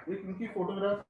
एक इनकी photograph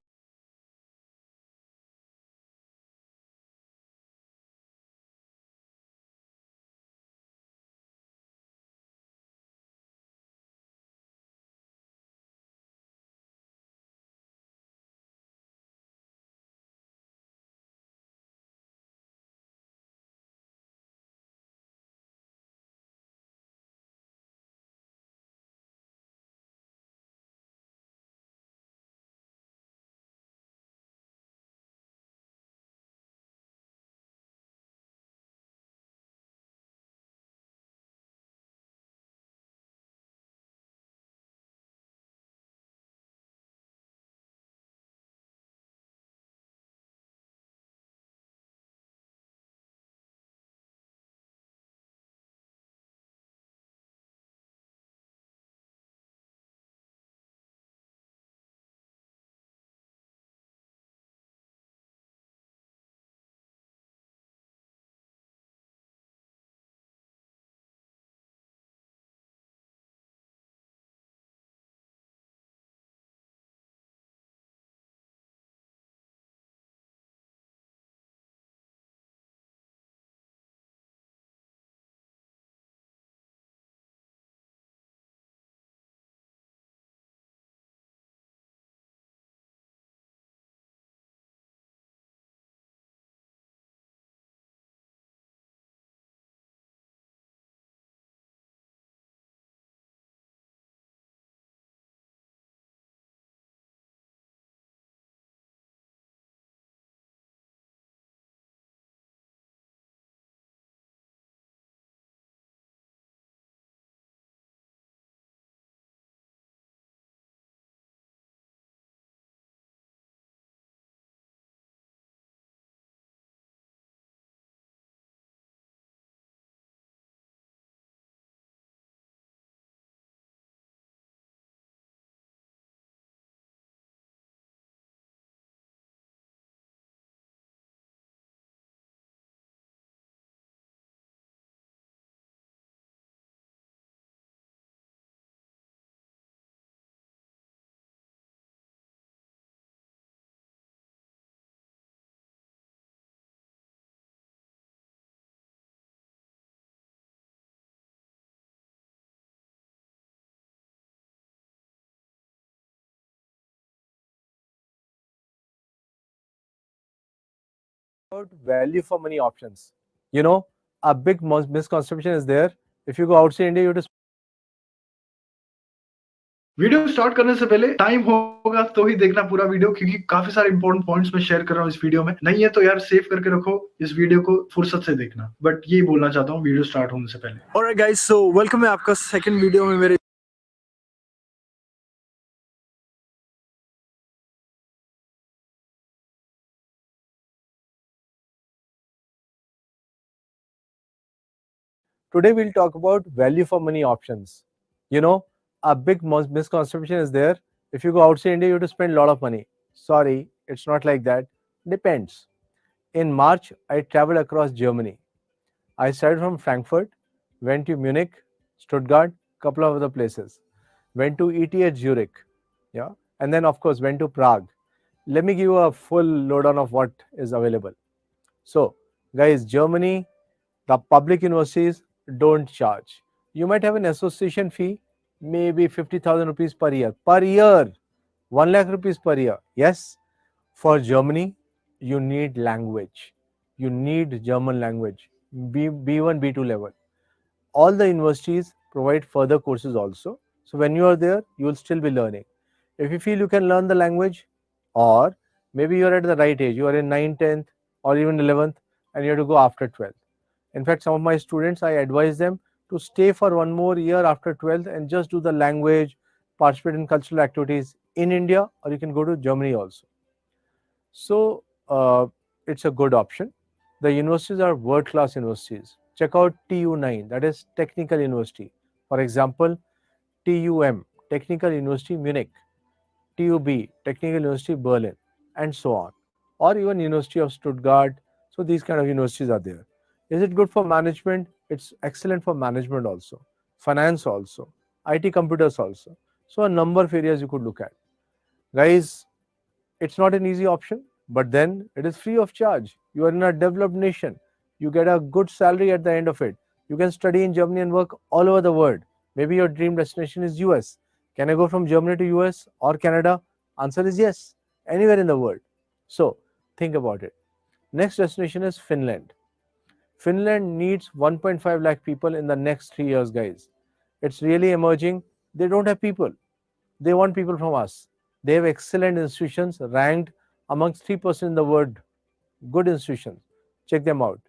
about value for money options. You know, a big misconception is there. If you go outside India, you have to video start करने से पहले time होगा तो ही देखना पूरा वीडियो, क्योंकि काफी सारे इंपॉर्टेंट पॉइंट्स मैं शेयर कर रहा हूँ इस वीडियो में। नहीं है तो यार सेव करके रखो, इस वीडियो को फुर्सत से देखना। बट ये बोलना चाहता हूँ वीडियो स्टार्ट होने से पहले। ऑलराइट गाइस, सो वेलकम है आपका सेकंड वीडियो में मेरे Today we'll talk about value for money options. You know, a big misconception is there. If you go outside India, you have to spend a lot of money. Sorry, it's not like that. Depends. In March, I traveled across Germany. I started from Frankfurt, went to Munich, Stuttgart, couple of other places. Went to ETH Zurich, yeah, and then of course went to Prague. Let me give you a full lowdown of what is available. So, guys, Germany, the public universities don't charge. You might have an association fee, maybe 50,000 rupees per year. Per year, 1 lakh rupees per year. Yes, for Germany, you need language. You need German language, B1, B2 level. All the universities provide further courses also. So when you are there, you will still be learning. If you feel you can learn the language, or maybe you're at the right age, you are in 9th, 10th, or even 11th, and you have to go after 12th. In fact, some of my students, I advise them to stay for one more year after 12th and just do the language, participate in cultural activities in India, or you can go to Germany also. So it's a good option. The universities are world class universities. Check out TU9, that is Technical University. For example, TUM, Technical University Munich, TUB, Technical University Berlin, and so on. Or even University of Stuttgart. So these kind of universities are there. Is it good for management? It's excellent for management also, finance also, IT computers also. So a number of areas you could look at. Guys, it's not an easy option, but then it is free of charge. You are in a developed nation. You get a good salary at the end of it. You can study in Germany and work all over the world. Maybe your dream destination is US. Can I go from Germany to US or Canada? Answer is yes, anywhere in the world. So think about it. Next destination is Finland. Finland needs 1.5 lakh people in the next 3 years, guys. It's really emerging. They don't have people. They want people from us. They have excellent institutions ranked amongst 3% in the world. Good institutions. Check them out.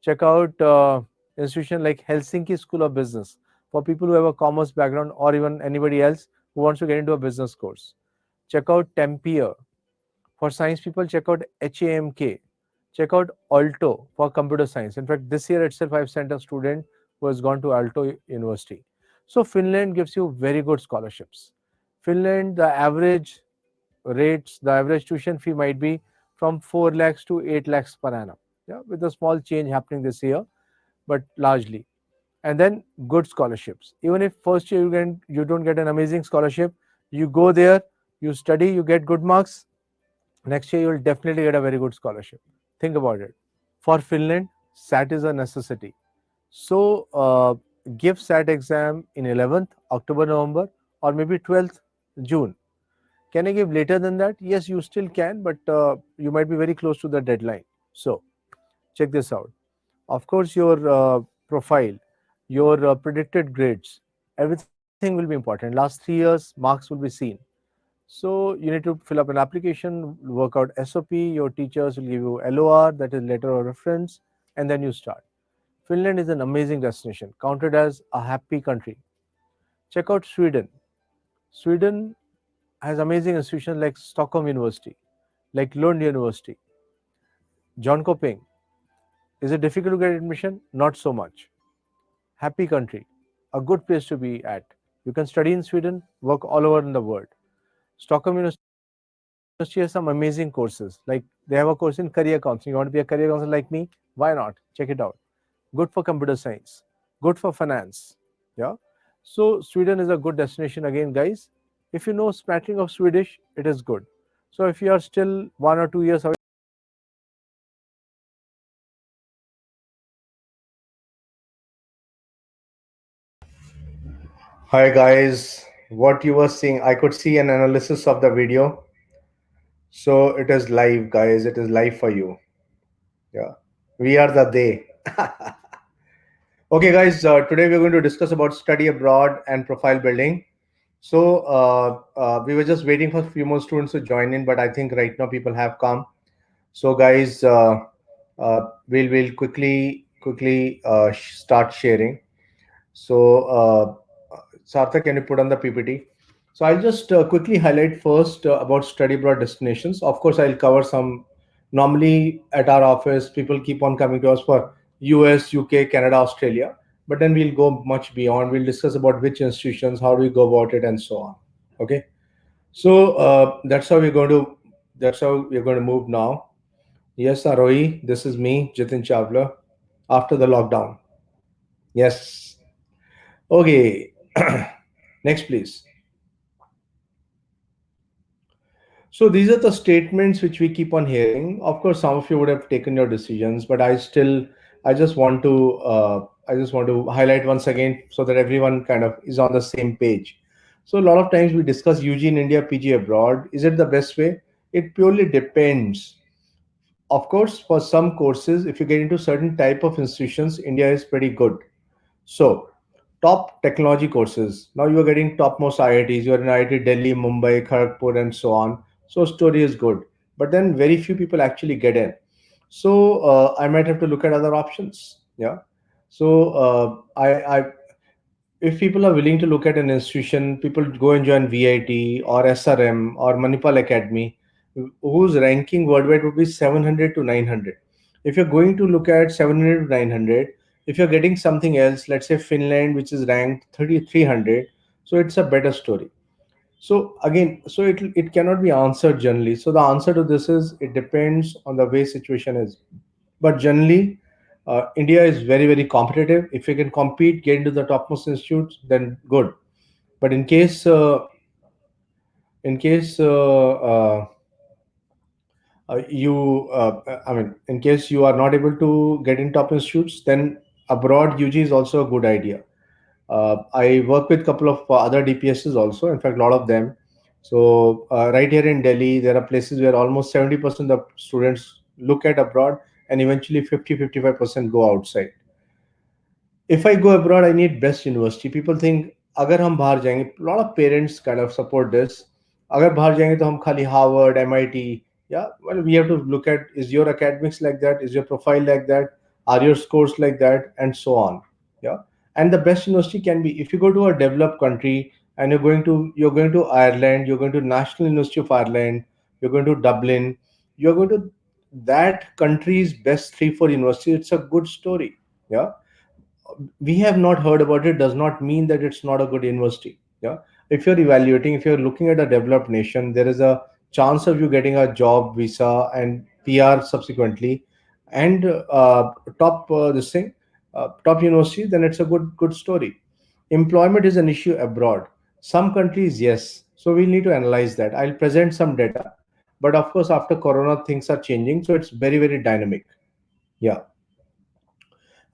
Check out institution like Helsinki School of Business for people who have a commerce background or even anybody else who wants to get into a business course. Check out Tempier. For science people, check out HAMK. Check out Alto for computer science. In fact, this year itself, I've sent a student who has gone to Alto University. So Finland gives you very good scholarships. Finland, the average rates, the average tuition fee might be from 4 lakhs to 8 lakhs per annum. Yeah, with a small change happening this year, but largely. And then good scholarships. Even if first year you don't get an amazing scholarship, you go there, you study, you get good marks. Next year, you will definitely get a very good scholarship. Think about it. For Finland, SAT is a necessity. So give SAT exam in 11th, October, November, or maybe 12th, June. Can I give later than that? Yes, you still can, but you might be very close to the deadline. So check this out. Of course, your profile, your predicted grades, everything will be important. Last 3 years, marks will be seen. So you need to fill up an application, work out SOP. Your teachers will give you LOR, that is letter of reference, and then you start. Finland is an amazing destination, counted as a happy country. Check out Sweden. Sweden has amazing institutions like Stockholm University, like Lund University, Jönköping. Is it difficult to get admission? Not so much. Happy country, a good place to be at. You can study in Sweden, work all over in the world. Stockholm University has some amazing courses. Like they have a course in career counseling. You want to be a career counselor like me? Why not? Check it out. Good for computer science, good for finance. Yeah. So Sweden is a good destination again, guys. If you know smattering of Swedish, it is good. So if you are still 1 or 2 years away from Sweden, then you can go there. Sweden is a good destination. Hi guys, what you were seeing, I could see an analysis of the video. So it is live, guys. It is live for you. Yeah, we are the they. Okay, guys. Today we're going to discuss about study abroad and profile building. So we were just waiting for a few more students to join in, but I think right now people have come. So guys, we'll quickly start sharing. So, Sarthak, can you put on the PPT? So I'll just quickly highlight first about study abroad destinations. Of course, I'll cover some. Normally, at our office, people keep on coming to us for US, UK, Canada, Australia. But then we'll go much beyond. We'll discuss about which institutions, how do we go about it, and so on. Okay. So that's how we're going to. That's how we're going to move now. Yes, Arohi, this is me, Jitin Chawla. After the lockdown. Yes. Okay. Next, please. So these are the statements which we keep on hearing. Of course, some of you would have taken your decisions, but I just want to highlight once again so that everyone kind of is on the same page. So a lot of times we discuss UG in India, PG abroad. Is it the best way? It purely depends. Of course, for some courses, if you get into certain type of institutions, India is pretty good. So, top technology courses. Now you are getting topmost IITs. You are in IIT Delhi, Mumbai, Kharagpur, and so on. So story is good, but then very few people actually get in. So I might have to look at other options. Yeah. So if people are willing to look at an institution, people go and join VIT or SRM or Manipal Academy, whose ranking worldwide would be 700 to 900. If you're going to look at 700 to 900, if you're getting something else, let's say Finland, which is ranked 3300, so it's a better story. So again, so it cannot be answered generally. So the answer to this is it depends on the way situation is. But generally, India is very competitive. If you can compete, get into the topmost institutes, then good. But in case you I mean, in case you are not able to get in top institutes, then abroad UG is also a good idea. I work with couple of other DPSs also, in fact a lot of them. So right here in Delhi there are places where almost 70% of students look at abroad, and eventually 50-55% go outside. If I go abroad, I need best university. People think अगर हम बाहर जाएंगे, a lot of parents kind of support this. अगर बाहर जाएंगे तो हम खाली Harvard, MIT. Yeah, well, we have to look at, is your academics like that? Is your profile like that? Are your scores like that? And so on. Yeah, and the best university can be, if you go to a developed country and you're going to Ireland, you're going to National University of Ireland, you're going to Dublin, you're going to that country's best 3-4 university. It's a good story. Yeah, we have not heard about it does not mean that it's not a good university. Yeah, if you're evaluating, if you're looking at a developed nation, there is a chance of you getting a job, visa, and PR subsequently, and top this thing top university, then it's a good story. Employment is an issue abroad. Some countries, yes, so we need to analyze that. I'll present some data, but of course after corona things are changing, so it's very dynamic. Yeah,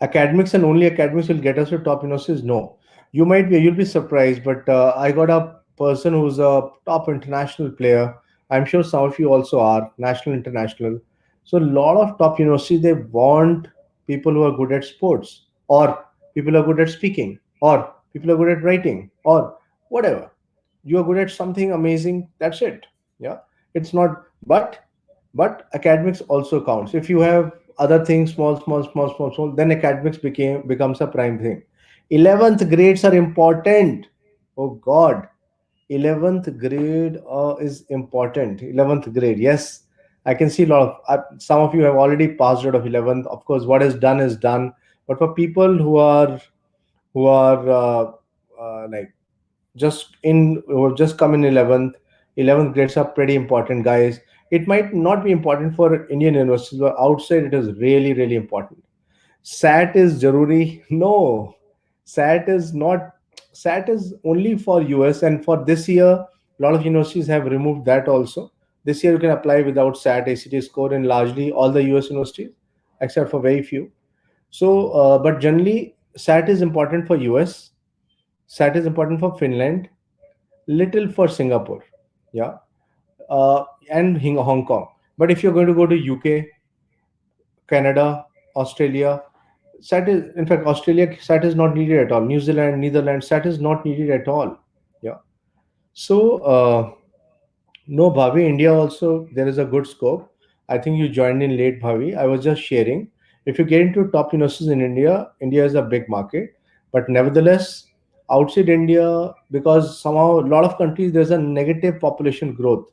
academics and only academics will get us to top universities. No, you'll be surprised, but I got a person who's a top international player. I'm sure some of you also are national, international. So a lot of top universities, they want people who are good at sports, or people who are good at speaking, or people who are good at writing, or whatever. You are good at something amazing, that's it. Yeah, it's not, but academics also counts. If you have other things, small, then academics becomes a prime thing. 11th grades are important. Oh God, 11th grade is important. 11th grade, yes. I can see a lot of some of you have already passed out of 11th. Of course, what is done is done. But for people who are like just in who have just come in 11th grades are pretty important, guys. It might not be important for Indian universities, but outside it is really important. SAT is jaruri. No, SAT is not. SAT is only for US, and for this year a lot of universities have removed that also. This year you can apply without SAT ACT score in largely all the US universities, except for very few. So but generally SAT is important for US, SAT is important for Finland, little for Singapore. Yeah, and Hong Kong. But if you're going to go to UK, Canada, Australia, SAT is, in fact, Australia SAT is not needed at all. New Zealand, Netherlands, SAT is not needed at all. Yeah. So no, Bhavi, India also there is a good scope. I think you joined in late, Bhavi. I was just sharing. If you get into top universities in India, India is a big market. But nevertheless, outside India, because somehow a lot of countries there's a negative population growth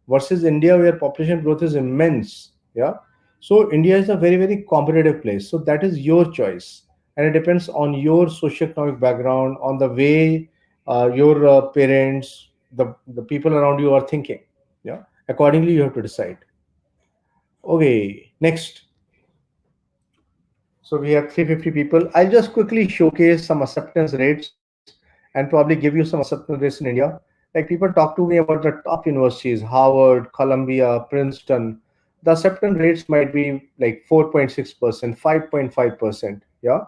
versus India where population growth is immense. Yeah. So India is a very competitive place. So that is your choice. And it depends on your socioeconomic background, on the way your parents, the people around you are thinking. Yeah. Accordingly, you have to decide. Okay. Next. So we have 350 people. I'll just quickly showcase some acceptance rates and probably give you some acceptance rates in India. Like people talk to me about the top universities, Harvard, Columbia, Princeton. The acceptance rates might be like 4.6%, 5.5%. Yeah.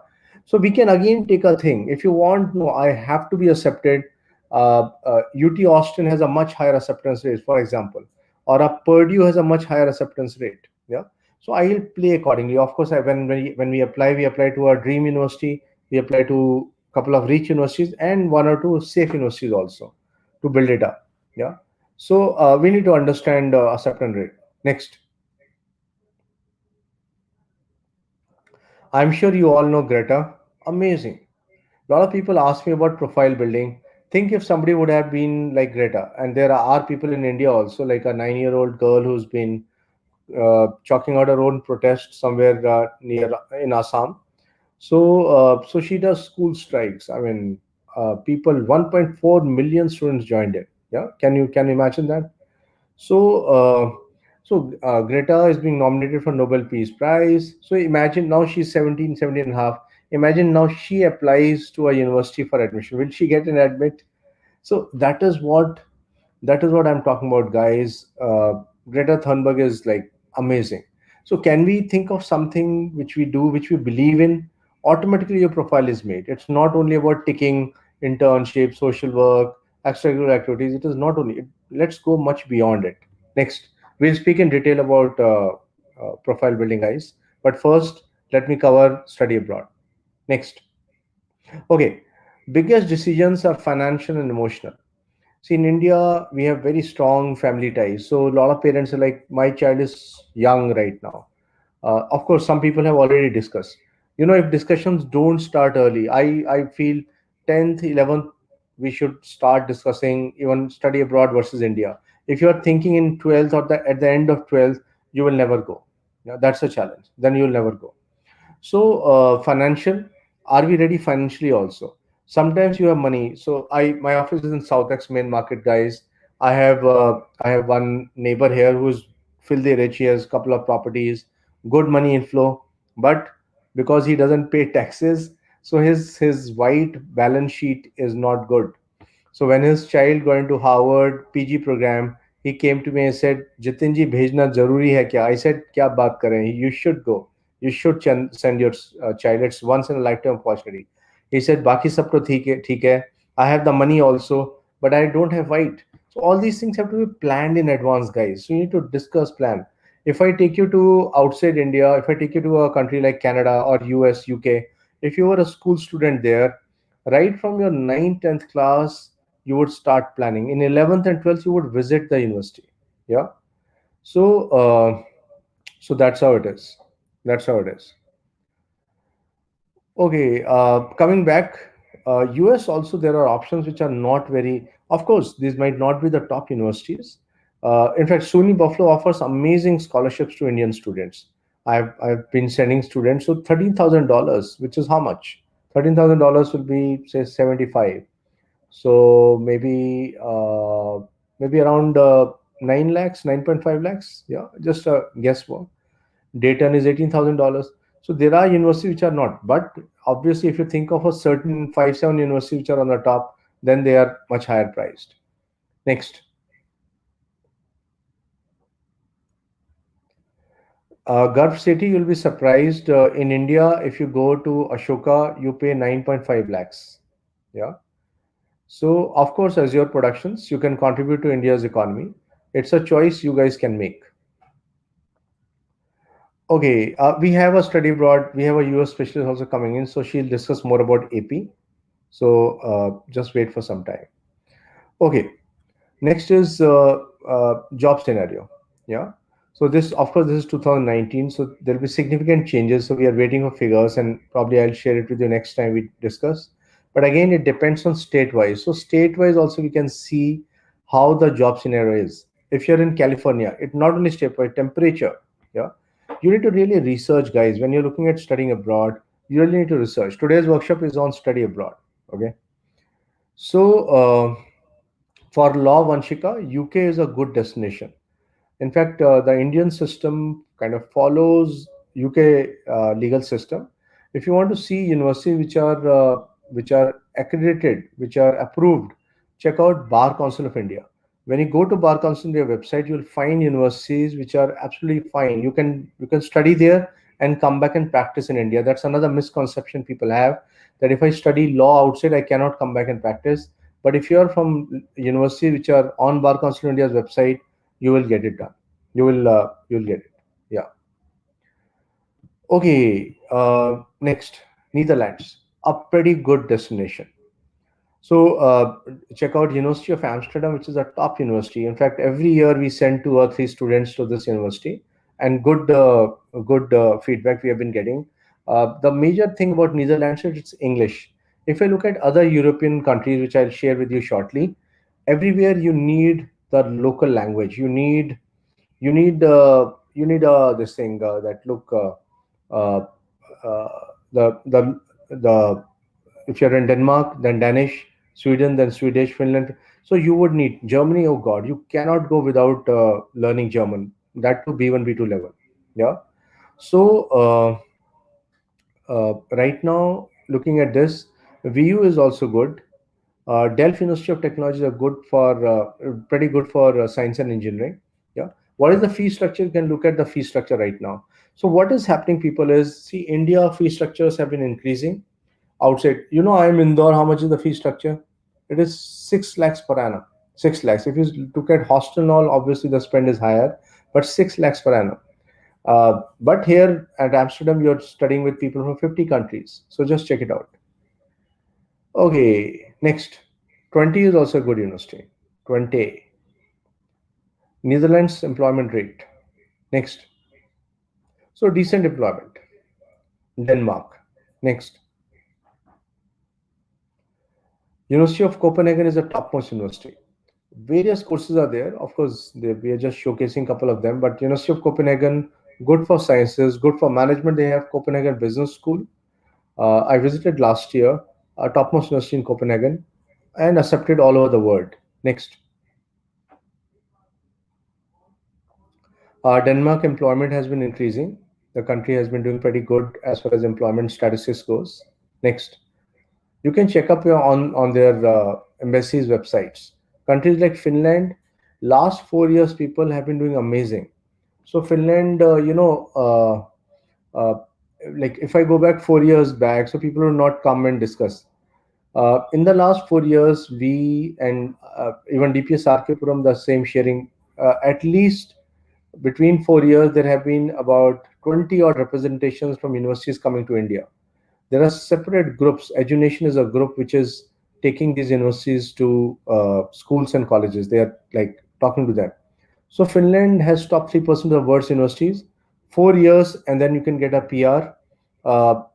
So we can again take a thing. If you want, no, I have to be accepted. UT Austin has a much higher acceptance rate, for example, or a Purdue has a much higher acceptance rate. Yeah. So I will play accordingly. Of course, when we apply, we apply to a dream university, we apply to a couple of rich universities and one or two safe universities also to build it up. Yeah. So we need to understand acceptance rate. Next, I'm sure you all know Greta. Amazing. A lot of people ask me about profile building. Think if somebody would have been like Greta, and there are people in India also, like a 9-year-old girl who's been chalking out her own protest somewhere near in Assam. So she does school strikes. I mean, people, 1.4 million students joined it. Yeah, can you imagine that? So Greta is being nominated for Nobel Peace Prize. So imagine now she's 17 and a half. Imagine now she applies to a university for admission. Will she get an admit? So that is what That is what I'm talking about, guys. Greta Thunberg is like amazing. So can we think of something which we do, which we believe in? Automatically, your profile is made. It's not only about ticking internship, social work, extracurricular activities. It is not only. Let's go much beyond it. Next, we'll speak in detail about profile building, guys. But first, let me cover study abroad. Next, okay, biggest decisions are financial and emotional. See, in India, we have very strong family ties. So a lot of parents are like, my child is young right now. Of course, some people have already discussed. You know, if discussions don't start early, I feel 10th, 11th, we should start discussing even study abroad versus India. If you are thinking in 12th or at the end of 12th, you will never go. Yeah, that's a challenge. Then you will never go. So, financial, are we ready financially also? Sometimes you have money. So, my office is in Southex main market, guys. I have one neighbor here who's filthy rich. He has a couple of properties, good money inflow, but because he doesn't pay taxes, so his white balance sheet is not good. So when his child got into Harvard PG program, he came to me and said, "Jitin ji, bhejna zaruri hai kya?" I said, "Kya baat kar rahe hain? You should go. You should send your child. It's once in a lifetime opportunity." He said, "Baki sab to theek hai. I have the money also, but I don't have white." So all these things have to be planned in advance, guys. So you need to discuss plan. If I take you to outside India, if I take you to a country like Canada or US, UK, if you were a school student there, right from your 9th, 10th class, you would start planning. In 11th and 12th, you would visit the university. Yeah. So, so that's how it is. That's how it is. Okay. Coming back, US also there are options which are not very. Of course, these might not be the top universities. In fact, SUNY Buffalo offers amazing scholarships to Indian students. I've been sending students so $13,000, which is how much? $13,000 will be say 75. So maybe around 9 lakhs, 9.5 lakhs. Yeah, just a guesswork. Dayton is $18,000. So there are universities which are not. But obviously, if you think of a certain 5, 7 universities which are on the top, then they are much higher priced. Next, Gulf City, you'll be surprised. In India, if you go to Ashoka, you pay 9.5 lakhs. Yeah. So, of course, as your productions, you can contribute to India's economy. It's a choice you guys can make. Okay, we have a study abroad. We have a US specialist also coming in, so she'll discuss more about AP. So just wait for some time. Okay, next is job scenario. Yeah. So this, of course, this is 2019. So there'll be significant changes. So we are waiting for figures, and probably I'll share it with you next time we discuss. But again, it depends on state wise. So state wise, also we can see how the job scenario is. If you're in California, it not only state wise temperature. Yeah. You need to really research, guys. When you're looking at studying abroad, you really need to research. Today's workshop is on study abroad. Okay. So. For law, Vanshika, UK is a good destination. In fact, the Indian system kind of follows UK legal system. If you want to see universities which are accredited, which are approved, check out Bar Council of India. When you go to Bar Council India website, you'll find universities which are absolutely fine. You can study there and come back and practice in India. That's another misconception people have, that if I study law outside, I cannot come back and practice. But if you are from universities which are on Bar Council of India's website, you will get it done. You'll get it. Yeah. Okay. Next, Netherlands, a pretty good destination. So check out University of Amsterdam, which is a top university. In fact, every year we send 2 or 3 students to this university, and good feedback we have been getting. The major thing about Netherlands is it's English. If I look at other European countries, which I'll share with you shortly, everywhere you need the local language. You need this thing that look uh, uh, the if you're in Denmark, then Danish, Sweden, then Swedish, Finland. So you would need Germany. Oh God, you cannot go without learning German. That to B1, B2 level. Yeah. So right now, looking at this, VU is also good. Delft University of Technology are good for pretty good for science and engineering. Yeah. What is the fee structure? You can look at the fee structure right now. So what is happening, people, is see India fee structures have been increasing outside. I am Indore. How much is the fee structure? It is 6 lakhs per annum. 6 lakhs. If you look at hostel and all, obviously the spend is higher, but 6 lakhs per annum. But here at Amsterdam, you're studying with people from 50 countries. So just check it out. Okay, next. 20 is also a good university. 20. Netherlands employment rate. Next. So decent employment. Denmark. Next. University of Copenhagen is the topmost university. Various courses are there. Of course, we are just showcasing a couple of them. But University of Copenhagen, good for sciences, good for management. They have Copenhagen Business School. I visited last year, a topmost university in Copenhagen, and accepted all over the world. Next. Denmark employment has been increasing. The country has been doing pretty good as far as employment statistics goes. Next, you can check up on their embassies websites. Countries like Finland, last 4 years people have been doing amazing. So Finland, like if I go back 4 years back, so people will not come and discuss. In the last 4 years, we and even DPS Puram, the same sharing, at least between 4 years, there have been about 20 odd representations from universities coming to India. There are separate groups. Education is a group which is taking these universities to schools and colleges. They are like talking to them. So Finland has top 3% of world's universities. 4 years, and then you can get a PR.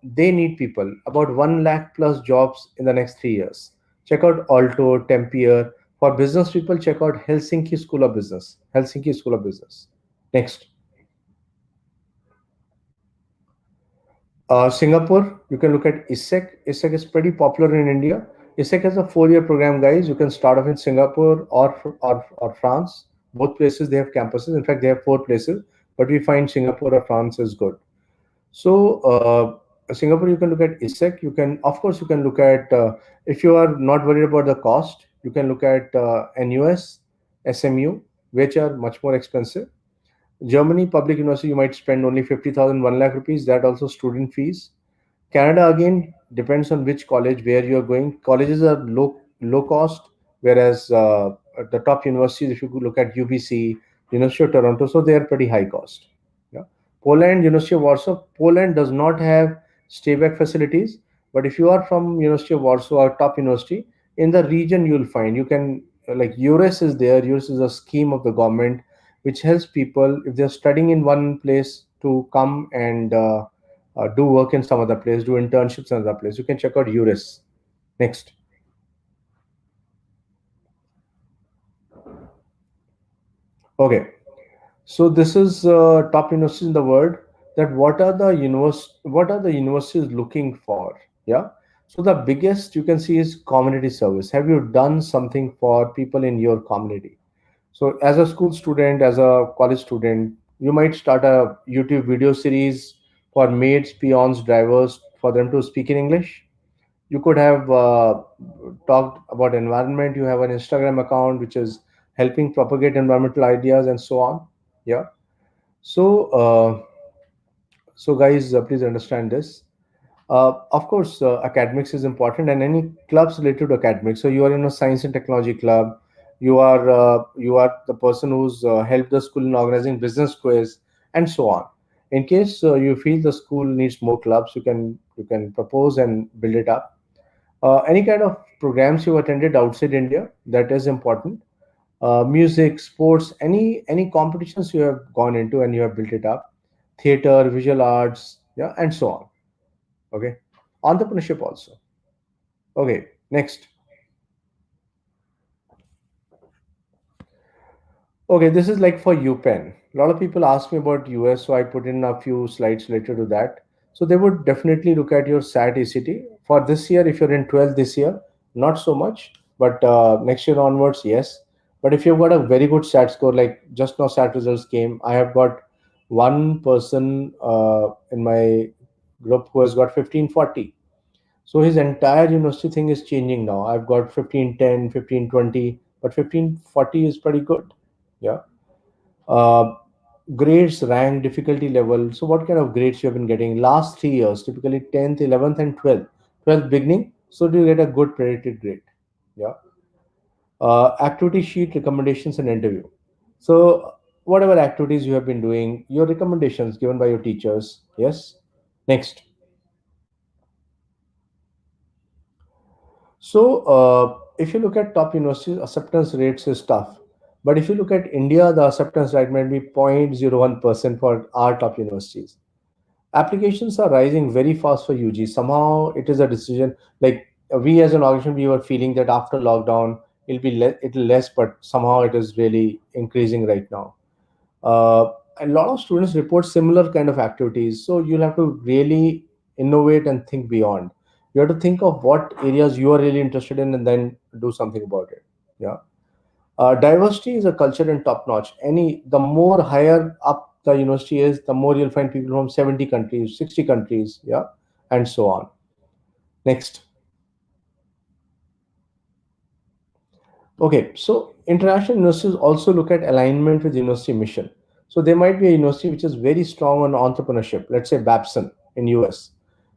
They need people. About 1 lakh plus jobs in the next 3 years. Check out Alto, Tempier. For business people, check out Helsinki School of Business. Helsinki School of Business. Next. Singapore, you can look at ISEC. ISEC is pretty popular in India. ISEC has a 4 year program, guys. You can start off in Singapore or France. Both places they have campuses. In fact, they have 4 places, but we find Singapore or France is good. So Singapore, you can look at ISEC. You can, of course, you can look at if you are not worried about the cost, you can look at NUS, SMU, which are much more expensive. Germany public university, you might spend only 50,000, 1 lakh rupees. That also student fees. Canada again depends on which college where you are going. Colleges are low cost, whereas the top universities, if you look at UBC, University of Toronto, so they are pretty high cost. Yeah. Poland, University of Warsaw. Poland does not have stayback facilities, but if you are from University of Warsaw or top university in the region, you will find you can like EURES is there. EURES is a scheme of the government which helps people if they're studying in one place to come and do work in some other place, do internships in another place. You can check out EURES. Next. Okay. So this is top universities in the world. That what are the universities looking for? Yeah. So the biggest you can see is community service. Have you done something for people in your community? So as a school student, as a college student, you might start a YouTube video series for maids, peons, drivers for them to speak in English. You could have talked about environment. You have an Instagram account which is helping propagate environmental ideas and so on. Yeah. So, guys, please understand this. Of course, academics is important, and any clubs related to academics. So, you are in a science and technology club. You are the person who's helped the school in organizing business quiz and so on. In case you feel the school needs more clubs, you can propose and build it up. Any kind of programs you attended outside India, that is important. Music, sports, any competitions you have gone into and you have built it up. Theater, visual arts, yeah, and so on. Okay. Entrepreneurship also. Okay. Next. Okay, this is like for UPenn. A lot of people ask me about US, so I put in a few slides related to that. So they would definitely look at your SAT ACT. For this year, if you're in 12th this year, not so much, but next year onwards, yes. But if you've got a very good SAT score, like just now SAT results came, I have got one person in my group who has got 1540. So his entire university thing is changing now. I've got 1510, 1520, but 1540 is pretty good. Yeah. Uh, Grades, rank, difficulty level. So what kind of grades you have been getting last 3 years? Typically 10th, 11th, and 12th. 12th beginning. So do you get a good predicted grade? Yeah. Activity sheet, recommendations, and interview. So whatever activities you have been doing, your recommendations given by your teachers. Yes. Next. So, if you look at top universities, acceptance rates is tough. But if you look at India, the acceptance rate might be 0.01% for our top universities. Applications are rising very fast for UG. Somehow, it is a decision like we as an organization, we were feeling that after lockdown, it'll less, but somehow it is really increasing right now. uh, a lot of students report similar kind of activities, so you'll have to really innovate and think beyond. You have to think of what areas you are really interested in and then do something about it. Yeah. Diversity is a culture and top notch. The more higher up the university is, the more you'll find people from 70 countries, 60 countries. Yeah. And so on. Next. Okay, so international universities also look at alignment with university mission. So there might be a university which is very strong on entrepreneurship, let's say Babson in US.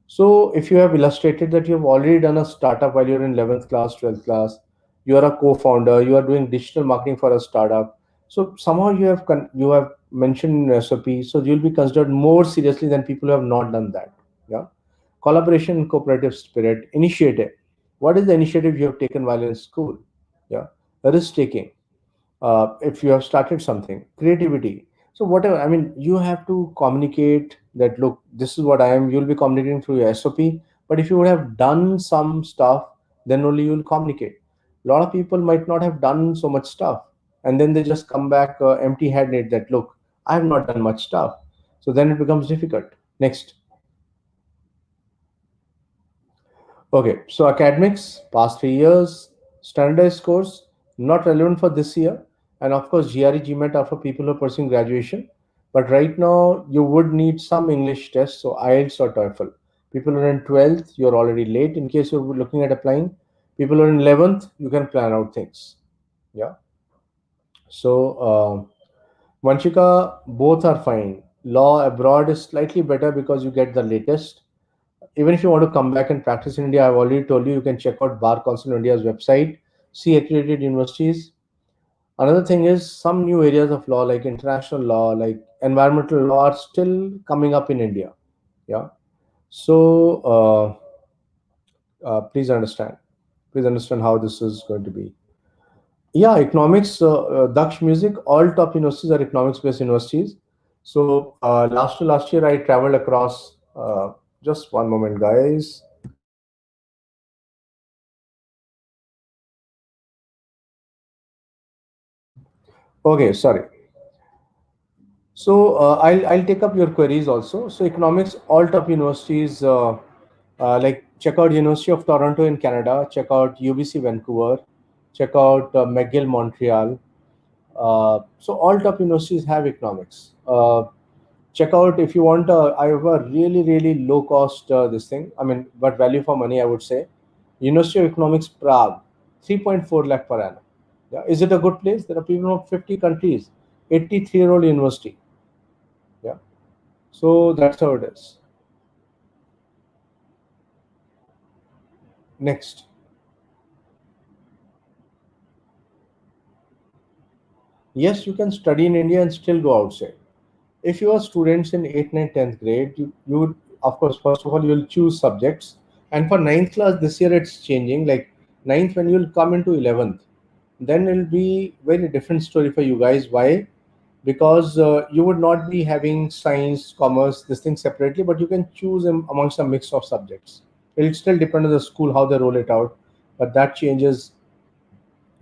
So if you have illustrated that you have already done a startup while you're in 11th class, 12th class, you are a co-founder, you are doing digital marketing for a startup. So somehow you have mentioned in SOP, so you'll be considered more seriously than people who have not done that. Yeah. Collaboration, cooperative spirit, initiative. What is the initiative you have taken while in school? Yeah. Risk taking. If you have started something, creativity. So whatever, I mean, you have to communicate that, look, this is what I am. You'll be communicating through your SOP. But if you would have done some stuff, then only you'll communicate. A lot of people might not have done so much stuff, and then they just come back empty-handed that, look, I have not done much stuff. So then it becomes difficult. Next. Okay, so academics, past 3 years, standardized scores, not relevant for this year. And of course, GRE, GMAT are for people who are pursuing graduation. But right now, you would need some English tests, so IELTS or TOEFL. People who are in 12th, you're already late in case you're looking at applying. People who are in 11th, you can plan out things. Yeah. So, Vanchika, both are fine. Law abroad is slightly better because you get the latest. Even if you want to come back and practice in India, I've already told you, you can check out Bar Council of India's website, see accredited universities. Another thing is some new areas of law, like international law, like environmental law, are still coming up in India. Yeah. So please understand. Please understand how this is going to be. Yeah, economics, Daksh Music, all top universities are economics-based universities. So last to last year, I traveled across. Just one moment, guys. Okay, sorry. So I'll take up your queries also. So economics, all top universities, like check out University of Toronto in Canada, check out UBC Vancouver, check out McGill Montreal. So all top universities have economics. Check out if you want. I have a really low cost this thing. I mean, but value for money, I would say. University of Economics Prague, 3.4 lakh per annum. Yeah, is it a good place? There are people from 50 countries, 83-year-old university. Yeah. So that's how it is. Next. Yes, you can study in India and still go outside. If you are students in 8th, 9th, 10th grade, you would, of course, first of all, you'll choose subjects. And for ninth class, this year it's changing. Like ninth, when you'll come into 11th, then it'll be very different story for you guys. Why? Because you would not be having science, commerce, this thing separately, but you can choose amongst a mix of subjects. It'll still depend on the school how they roll it out, but that change is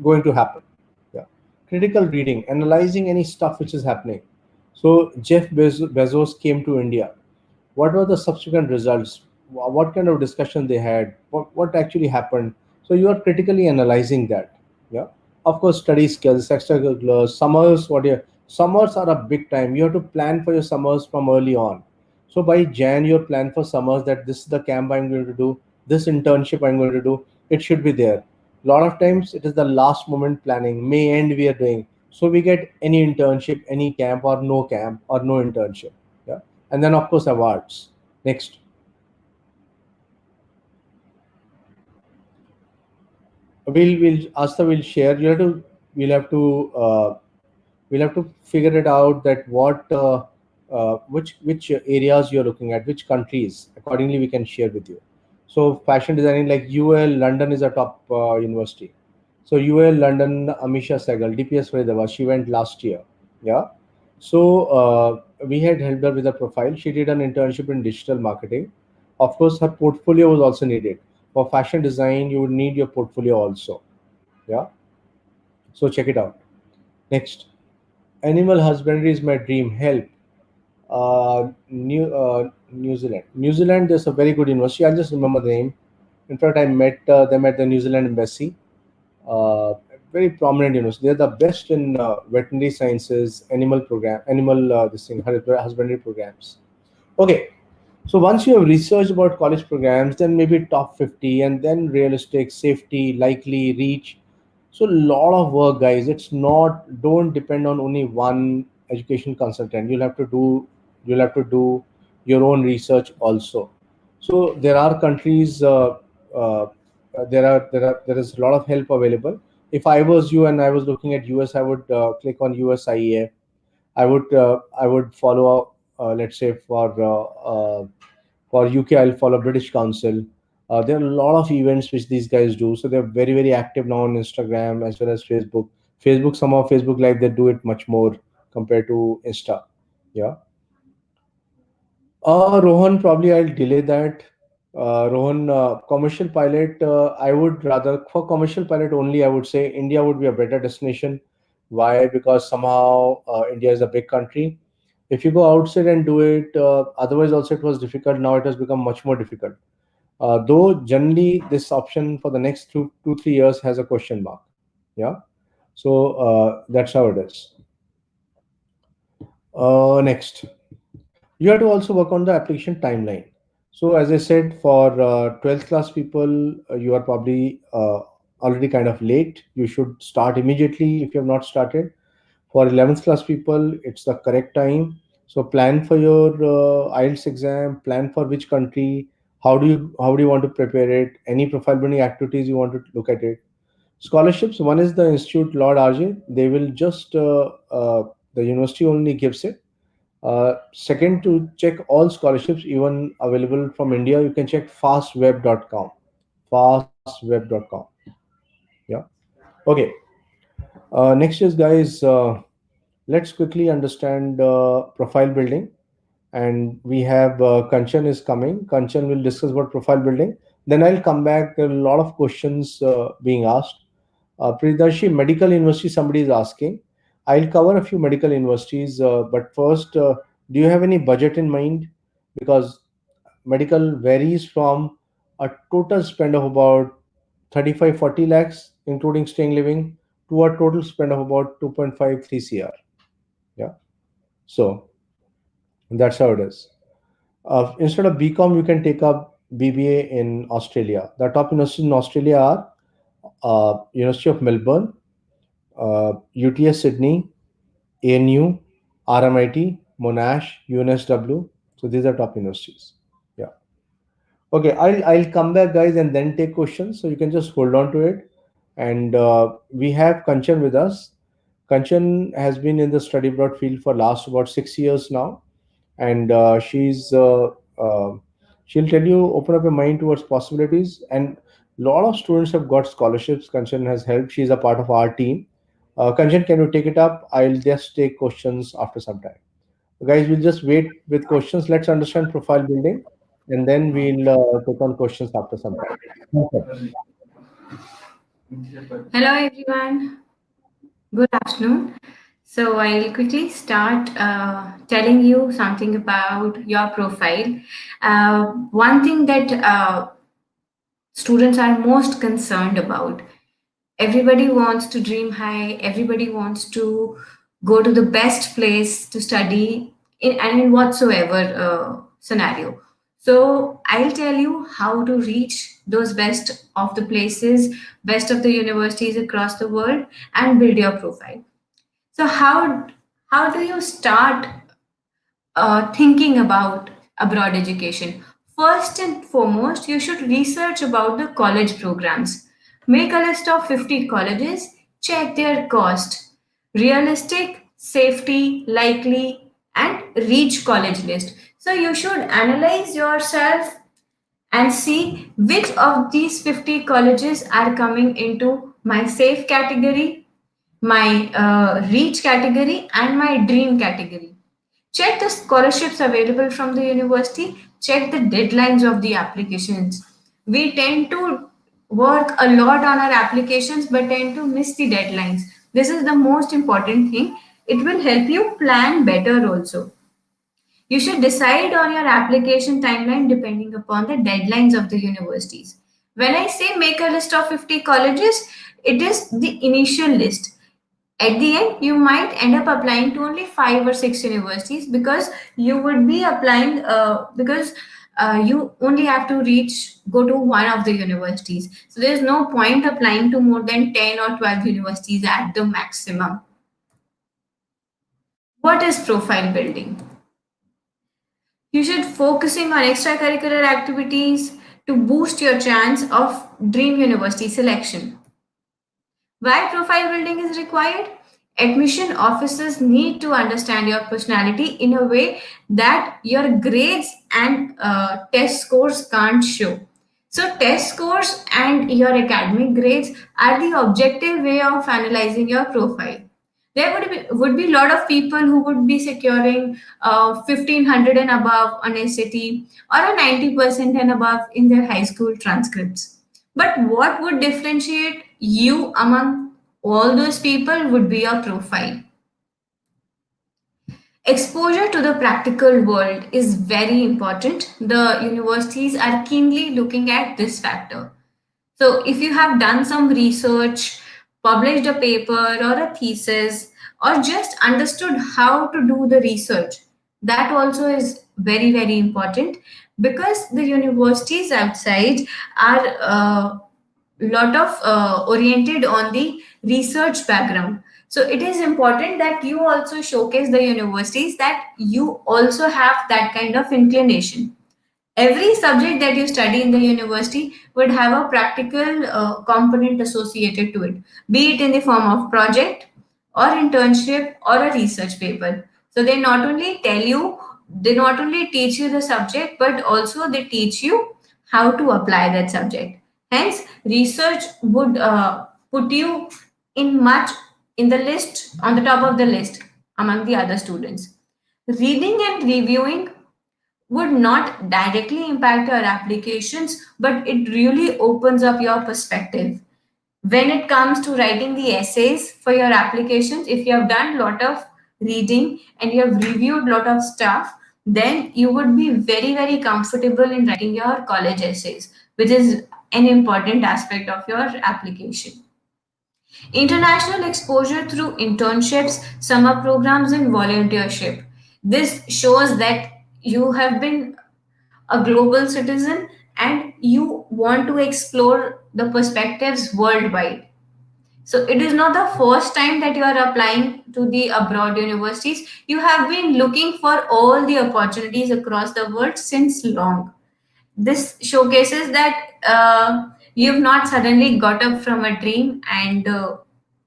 going to happen. Yeah. Critical reading, analyzing any stuff which is happening. So Jeff Bezos came to India. What were the subsequent results? What kind of discussion they had? What actually happened? So you are critically analyzing that. Yeah. Of course, study skills, extracurriculars, summers. Summers are a big time. You have to plan for your summers from early on. So by Jan, you plan for summers that this is the camp I'm going to do. this internship I'm going to do, it should be there. A lot of times it is the last moment planning, may end we are doing, so we get any internship, any camp or no internship. Yeah. And then of course awards. Next. We'll Asta will share. We'll have to we'll have to figure it out that what which areas you're looking at, which countries. Accordingly, we can share with you. So fashion designing, like UL London is a top university. So UL London, Amisha Sehgal, DPS Faridabad, she went last year. Yeah. So we had helped her with her profile. She did an internship in digital marketing. Of course, her portfolio was also needed. For fashion design, you would need your portfolio also. Yeah. So check it out. Next. Animal husbandry is my dream. Help. New Zealand. New Zealand, there's a very good university. I'll just remember the name. In fact, I met them at the New Zealand embassy. Very prominent university. They're the best in veterinary sciences, animal program, animal this thing, husbandry programs. Okay, so once you have researched about college programs, then maybe top 50, and then realistic, safety, likely, reach. So a lot of work, guys. It's not, don't depend on only one education consultant. You'll have to do your own research also. So there are countries, there is a lot of help available. If I was you and I was looking at US, I would click on USIEF. I would follow let's say for UK I'll follow British Council. There are a lot of events which these guys do, so they're very very active now on Instagram as well as Facebook. Somehow Facebook Live they do it much more compared to Insta. Yeah. Rohan, probably I'll delay that. Rohan, commercial pilot, I would rather, for commercial pilot only, I would say India would be a better destination. Why? Because somehow India is a big country. If you go outside and do it, otherwise also it was difficult. Now it has become much more difficult. Though generally this option for the next 2 3 years has a question mark. Yeah. So that's how it is. Next. You have to also work on the application timeline. So as I said, for 12th class people, you are probably already kind of late. You should start immediately if you have not started. For 11th class people, it's the correct time. So plan for your IELTS exam, plan for which country, how do you want to prepare it, any profile building activities you want to look at it. Scholarships, one is the Institute Lord RJ. They will just the university only gives it. Second, to check all scholarships, even available from India, you can check fastweb.com. Fastweb.com. Yeah. Okay. Next is, guys, let's quickly understand profile building. And we have Kanchan is coming. Kanchan will discuss about profile building. Then I'll come back. There are a lot of questions being asked. Priyadarshi, medical university, somebody is asking. I'll cover a few medical universities, but first, do you have any budget in mind? Because medical varies from a total spend of about 35 40 lakhs, including staying living, to a total spend of about 2.53 cr. Yeah. So that's how it is. Instead of BCom, you can take up BBA in Australia. The top universities in Australia are University of Melbourne, UTS Sydney, ANU, RMIT, Monash, UNSW. So these are top universities. Yeah. Okay, I'll come back, guys, and then take questions. So you can just hold on to it. And we have Kanchan with us. Kanchan has been in the study abroad field for last about 6 years now, and she'll tell you, open up your mind towards possibilities. And a lot of students have got scholarships. Kanchan has helped. She's a part of our team. Kanchan, can you take it up? I'll just take questions after some time. Guys, we'll just wait with questions. Let's understand profile building, and then we'll take on questions after some time. Okay. Hello everyone, good afternoon. So I'll quickly start telling you something about your profile. One thing that students are most concerned about, everybody wants to dream high, everybody wants to go to the best place to study in and in whatsoever scenario. So I'll tell you how to reach those best of the places, best of the universities across the world, and build your profile. So how do you start thinking about abroad education? First and foremost, you should research about the college programs. Make a list of 50 colleges, check their cost, realistic, safety, likely, and reach college list. So you should analyze yourself and see which of these 50 colleges are coming into my safe category, my reach category, and my dream category. Check the scholarships available from the university, check the deadlines of the applications. We tend to work a lot on our applications but tend to miss the deadlines. This is the most important thing. It will help you plan better also. You should decide on your application timeline depending upon the deadlines of the universities. When I say make a list of 50 colleges, it is the initial list. At the end, you might end up applying to only 5 or 6 universities because you would be applying because you only have to go to one of the universities. So there's no point applying to more than 10 or 12 universities at the maximum. What is profile building? You should focusing on extracurricular activities to boost your chance of dream university selection. Why profile building is required? Admission officers need to understand your personality in a way that your grades and test scores can't show. So, test scores and your academic grades are the objective way of analyzing your profile. There would be a lot of people who would be securing 1500 and above on SAT or a 90% and above in their high school transcripts. But what would differentiate you among all those people would be your profile. Exposure to the practical world is very important. The universities are keenly looking at this factor. So, if you have done some research, published a paper or a thesis, or just understood how to do the research, that also is very, very important because the universities outside are lot of oriented on the research background. So it is important that you also showcase the universities that you also have that kind of inclination. Every subject that you study in the university would have a practical component associated to it, be it in the form of project or internship or a research paper. So they not only teach you the subject, but also they teach you how to apply that subject. Hence, research would put you in much in the list on the top of the list among the other students. Reading and reviewing would not directly impact your applications, but it really opens up your perspective. When it comes to writing the essays for your applications, if you have done a lot of reading and you have reviewed a lot of stuff, then you would be very, very comfortable in writing your college essays, which is an important aspect of your application. International exposure through internships, summer programs, and volunteership. This shows that you have been a global citizen and you want to explore the perspectives worldwide. So it is not the first time that you are applying to the abroad universities. You have been looking for all the opportunities across the world since long. This showcases that you've not suddenly got up from a dream and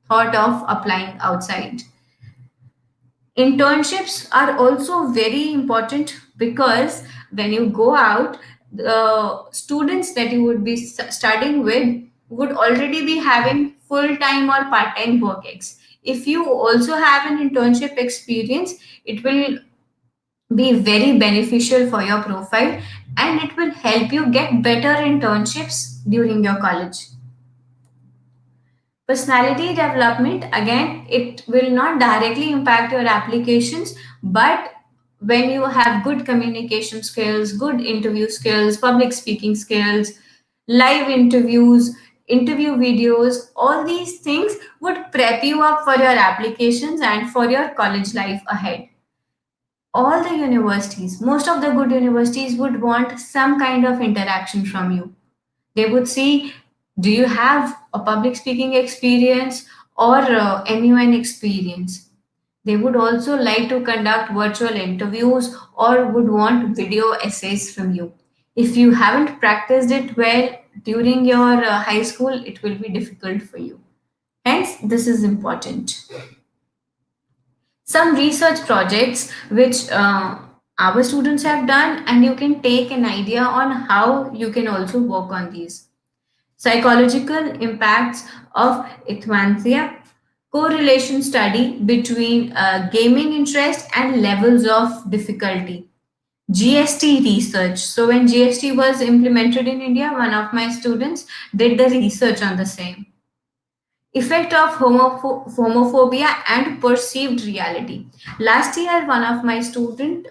thought of applying outside. Internships are also very important because when you go out, the students that you would be studying with would already be having full time or part time work ex. If you also have an internship experience, it will be very beneficial for your profile and it will help you get better internships during your college. Personality development, again, it will not directly impact your applications, but when you have good communication skills, good interview skills, public speaking skills, live interviews, interview videos, all these things would prep you up for your applications and for your college life ahead. All the universities, most of the good universities would want some kind of interaction from you. They would see, do you have a public speaking experience or NUN experience? They would also like to conduct virtual interviews or would want video essays from you. If you haven't practiced it well during your high school, it will be difficult for you. Hence, this is important. Some research projects which our students have done, and you can take an idea on how you can also work on these. Psychological impacts of euthanasia, correlation study between gaming interest and levels of difficulty. GST research. So when GST was implemented in India, one of my students did the research on the same. Effect of homophobia and perceived reality. Last year, one of my student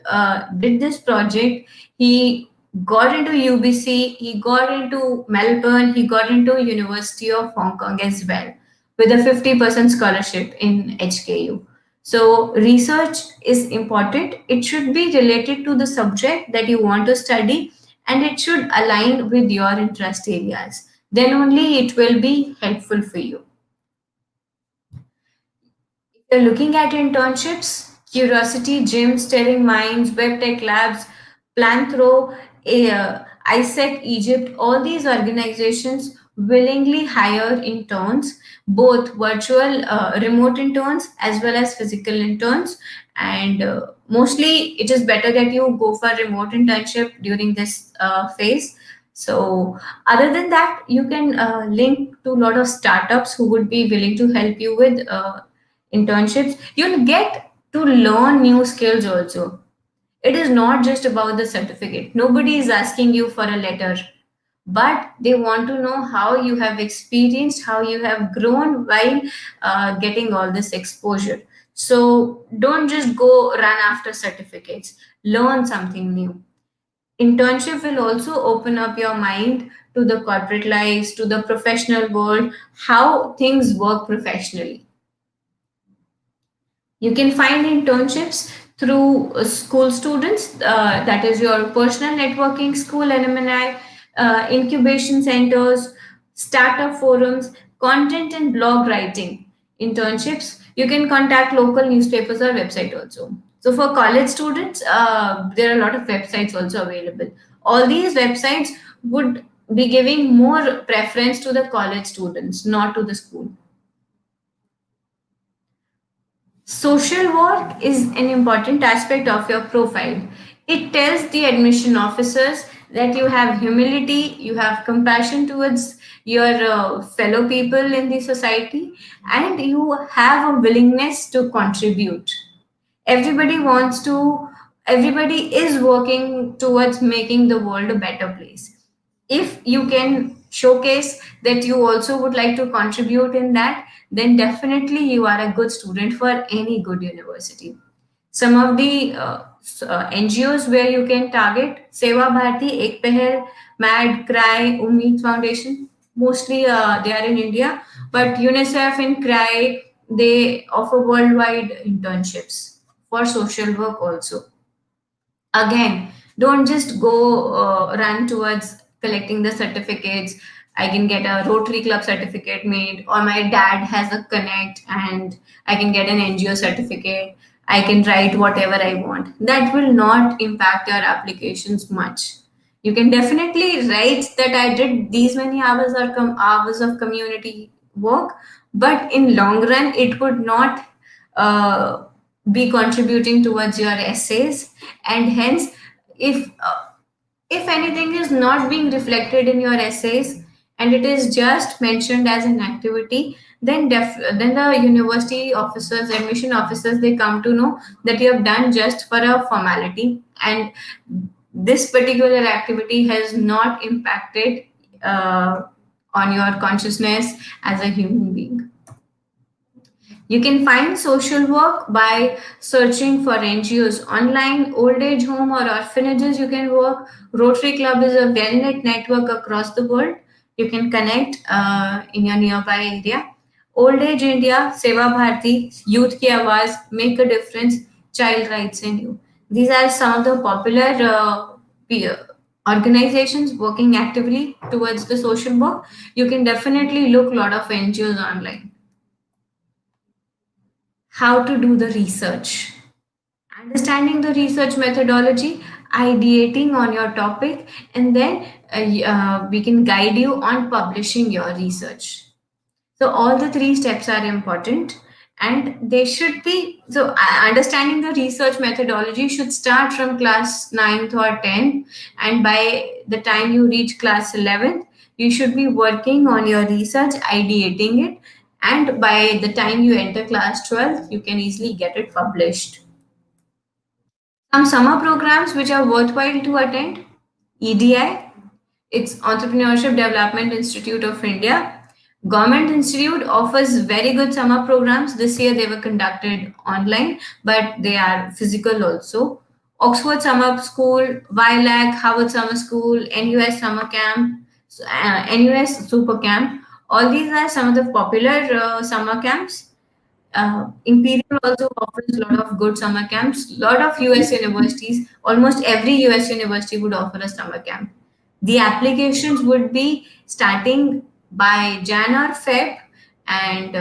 did this project. He got into UBC, he got into Melbourne, he got into University of Hong Kong as well with a 50% scholarship in HKU. So research is important. It should be related to the subject that you want to study, and it should align with your interest areas. Then only it will be helpful for you. You're looking at internships, Curiosity, Gym, Stirring Minds, Web Tech Labs, Planthro, ISEC, Egypt, all these organizations willingly hire interns, both virtual remote interns as well as physical interns. And mostly it is better that you go for remote internship during this phase. So other than that, you can link to a lot of startups who would be willing to help you with internships. You'll get to learn new skills also. It is not just about the certificate. Nobody is asking you for a letter, but they want to know how you have experienced, how you have grown while getting all this exposure. So don't just go run after certificates, learn something new. Internship will also open up your mind to the corporate lives, to the professional world, how things work professionally. You can find internships through school students, that is your personal networking, school alumni, incubation centers, startup forums, content and blog writing. Internships, you can contact local newspapers or website also. So for college students, there are a lot of websites also available. All these websites would be giving more preference to the college students, not to the school. Social work is an important aspect of your profile. It tells the admission officers that you have humility, you have compassion towards your fellow people in the society, and you have a willingness to contribute. Everybody wants to, everybody is working towards making the world a better place. If you can showcase that you also would like to contribute in that, then definitely you are a good student for any good university. Some of the NGOs where you can target: Seva Bharati, Ek Pehel, MAD, CRY, Ummeed Foundation. Mostly they are in India, but UNICEF and CRY, they offer worldwide internships for social work also. Again, don't just go run towards collecting the certificates. I can get a Rotary Club certificate made, or my dad has a connect and I can get an NGO certificate. I can write whatever I want. That will not impact your applications much. You can definitely write that I did these many hours or hours of community work, but in long run, it would not uh, be contributing towards your essays, and hence, if if anything is not being reflected in your essays and it is just mentioned as an activity, then then the university officers, admission officers, they come to know that you have done just for a formality, and this particular activity has not impacted uh, on your consciousness as a human being. You can find social work by searching for NGOs online, old age home or orphanages you can work. Rotary Club is a well-knit network across the world. You can connect in your nearby area. Old Age India, Seva Bharati, Youth Ki Awaaz, Make a Difference, Child Rights in You. These are some of the popular organizations working actively towards the social work. You can definitely look a lot of NGOs online. How to do the research. Understanding the research methodology, ideating on your topic, and then we can guide you on publishing your research. So all the three steps are important, and they should be so understanding the research methodology should start from class 9th or 10th, and by the time you reach class 11th, you should be working on your research, ideating it, and by the time you enter class 12th, you can easily get it published. Some summer programs which are worthwhile to attend: EDI, it's Entrepreneurship Development Institute of India. Government Institute offers very good summer programs. This year they were conducted online, but they are physical also. Oxford Summer School, WILAC, Harvard Summer School, NUS Summer Camp, NUS Super Camp. All these are some of the popular summer camps. Imperial also offers a lot of good summer camps. Lot of US universities, almost every US university would offer a summer camp. The applications would be starting by Jan or Feb, and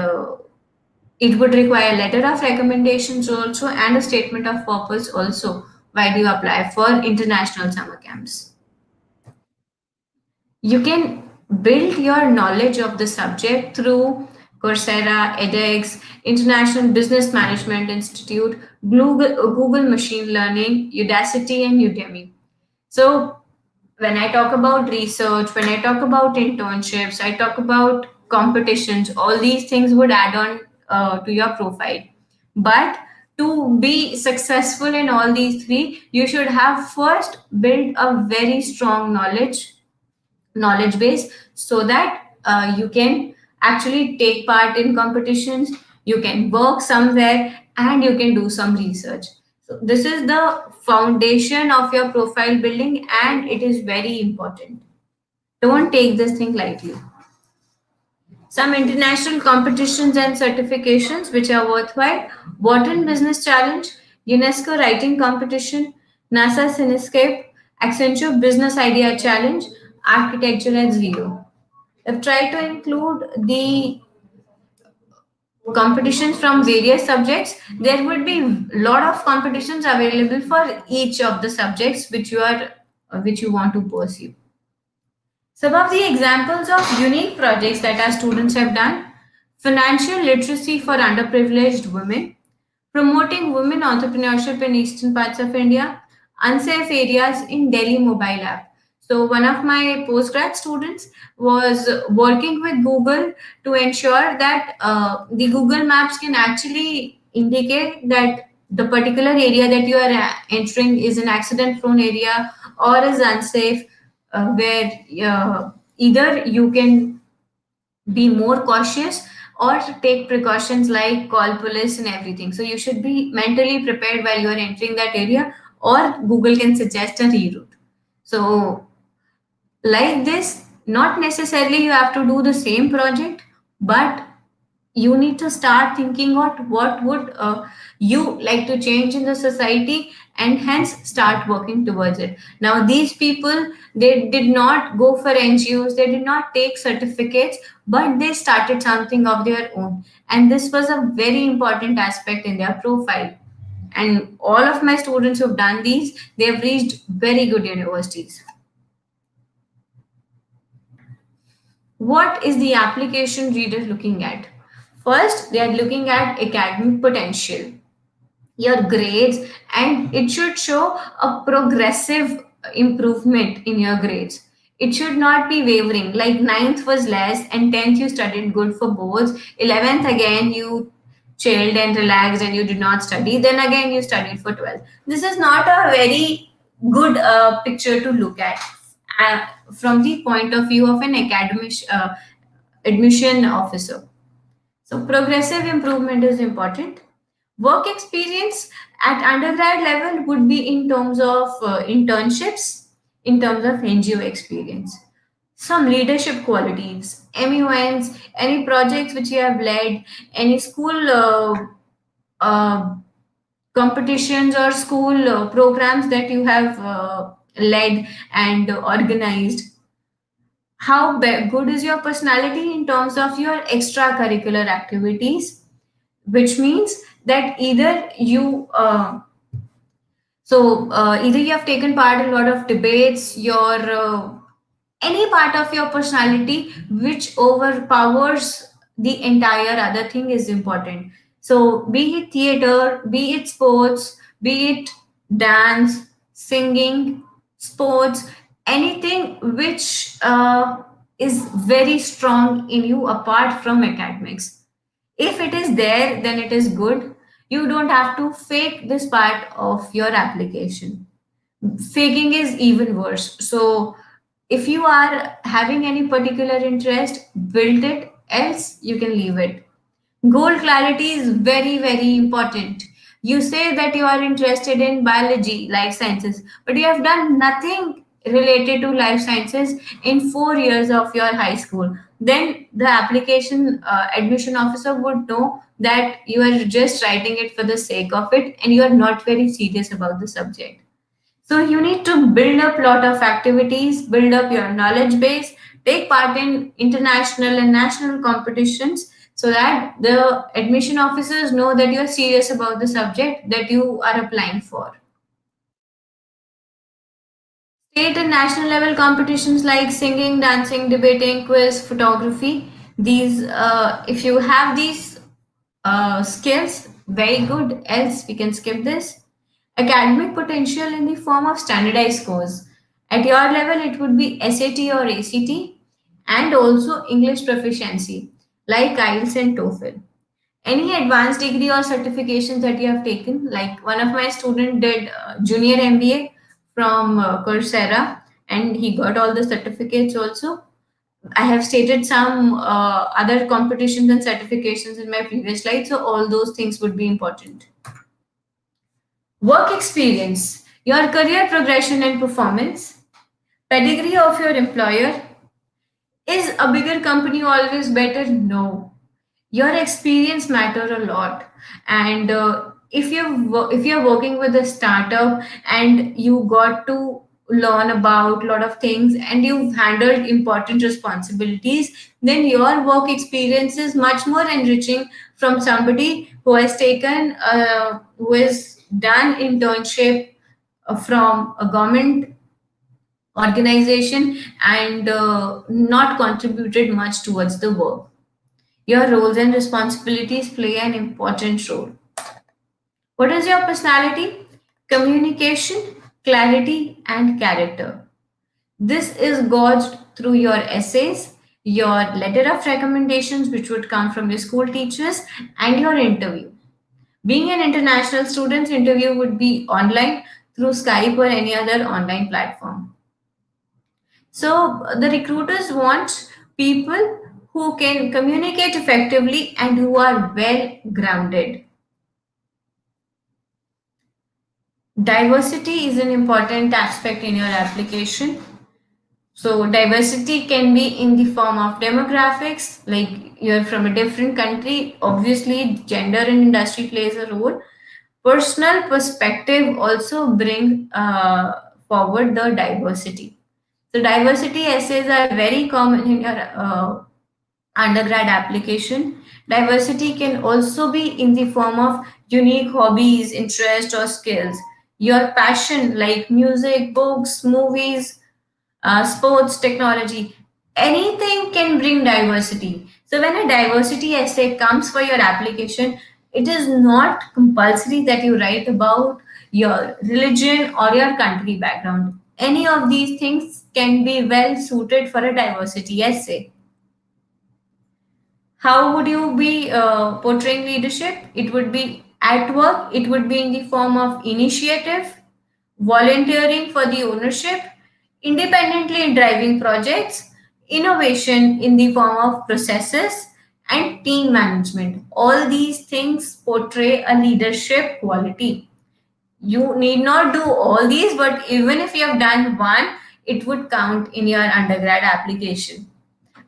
it would require letter of recommendations also and a statement of purpose also while you apply for international summer camps. You can build your knowledge of the subject through Coursera, edX, International Business Management Institute, Google Machine Learning, Udacity, and Udemy. So, when I talk about research, when I talk about internships, I talk about competitions, all these things would add on to your profile. But to be successful in all these three, you should have first build a very strong knowledge base so that you can actually take part in competitions, you can work somewhere, and you can do some research. So this is the foundation of your profile building, and it is very important. Don't take this thing lightly. Some international competitions and certifications which are worthwhile: Wharton Business Challenge, UNESCO Writing Competition, NASA Cinescape, Accenture Business Idea Challenge, Architecture at Zero. I've tried to include the competitions from various subjects. There would be a lot of competitions available for each of the subjects which you want to pursue. Some of the examples of unique projects that our students have done: financial literacy for underprivileged women, promoting women entrepreneurship in eastern parts of India, unsafe areas in Delhi mobile app. So one of my postgrad students was working with Google to ensure that the Google Maps can actually indicate that the particular area that you are entering is an accident prone area or is unsafe, where either you can be more cautious or take precautions like call police and everything. So you should be mentally prepared while you are entering that area, or Google can suggest a reroute. So like this, not necessarily you have to do the same project, but you need to start thinking what would you like to change in the society, and hence start working towards it. Now these people, they did not go for NGOs, they did not take certificates, but they started something of their own, and this was a very important aspect in their profile. And all of my students who've done these, they have reached very good universities. What is the application reader looking at? First, they are looking at academic potential, your grades, and it should show a progressive improvement in your grades. It should not be wavering, like ninth was less and 10th you studied good for boards, 11th again you chilled and relaxed and you did not study, then again you studied for 12th. This is not a very good picture to look at uh, from the point of view of an academic admission officer. So progressive improvement is important. Work experience at undergrad level would be in terms of internships, in terms of NGO experience. Some leadership qualities, MUNs, any projects which you have led, any school uh, competitions or school programs that you have led and organized. How good is your personality in terms of your extracurricular activities, which means that either you have taken part in a lot of debates, your any part of your personality which overpowers the entire other thing is important. So be it theater, be it sports, be it dance, singing, sports, anything which is very strong in you apart from academics. If it is there, then it is good. You don't have to fake this part of your application. Faking is even worse. So if you are having any particular interest, build it, else you can leave it. Goal clarity is very, very important. You say that you are interested in biology, life sciences, but you have done nothing related to life sciences in 4 years of your high school. Then the application admission officer would know that you are just writing it for the sake of it and you are not very serious about the subject. So you need to build up lot of activities, build up your knowledge base, take part in international and national competitions so that the admission officers know that you are serious about the subject that you are applying for. State and national level competitions like singing, dancing, debating, quiz, photography. If you have these skills, very good. Else, we can skip this. Academic potential in the form of standardized scores. At your level, it would be SAT or ACT, and also English proficiency like IELTS and TOEFL. Any advanced degree or certifications that you have taken, like one of my student did junior MBA from Coursera, and he got all the certificates also. I have stated some other competitions and certifications in my previous slide, so all those things would be important. Work experience, your career progression and performance, pedigree of your employer. Is a bigger company always better? No. Your experience matter a lot, and if you're working with a startup and you got to learn about a lot of things and you've handled important responsibilities, then your work experience is much more enriching from somebody who has done internship from a government organization and not contributed much towards the work. Your roles and responsibilities play an important role. What is your personality? Communication, clarity, and character. This is gauged through your essays, your letter of recommendations, which would come from your school teachers, and your interview. Being an international student's interview would be online through Skype or any other online platform. So the recruiters want people who can communicate effectively and who are well grounded. Diversity is an important aspect in your application. So diversity can be in the form of demographics, like you're from a different country. Obviously, gender and industry plays a role. Personal perspective also bring forward the diversity. So diversity essays are very common in your undergrad application. Diversity can also be in the form of unique hobbies, interests, or skills. Your passion, like music, books, movies, sports, technology, anything can bring diversity. So when a diversity essay comes for your application, it is not compulsory that you write about your religion or your country background. Any of these things can be well suited for a diversity essay. How would you be portraying leadership? It would be at work, it would be in the form of initiative, volunteering for the ownership, independently driving projects, innovation in the form of processes, and team management. All these things portray a leadership quality. You need not do all these, but even if you have done one, it would count in your undergrad application.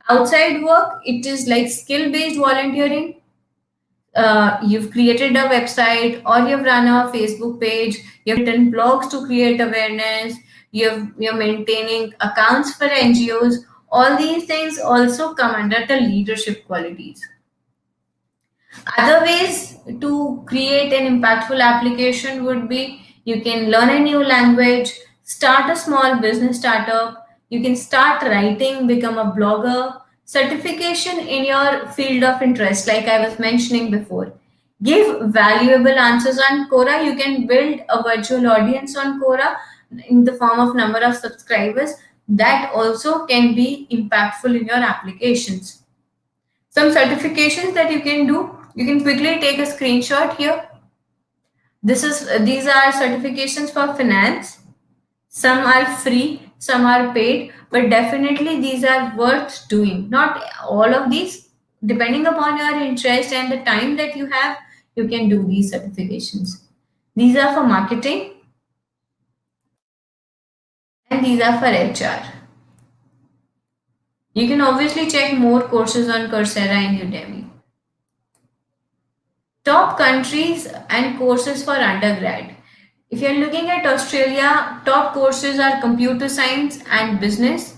Outside work, it is like skill based volunteering. You've created a website or you've run a Facebook page, you've written blogs to create awareness, you're maintaining accounts for NGOs. All these things also come under the leadership qualities. Other ways to create an impactful application would be you can learn a new language, start a small business startup, you can start writing, become a blogger, certification in your field of interest, like I was mentioning before. Give valuable answers on Quora. You can build a virtual audience on Quora in the form of number of subscribers. That also can be impactful in your applications. Some certifications that you can do, you can quickly take a screenshot here. These are certifications for finance. Some are free, some are paid, but definitely these are worth doing. Not all of these, depending upon your interest and the time that you have, you can do these certifications. These are for marketing and these are for HR. You can obviously check more courses on Coursera and Udemy. Top countries and courses for undergrad. If you're looking at Australia, top courses are computer science and business.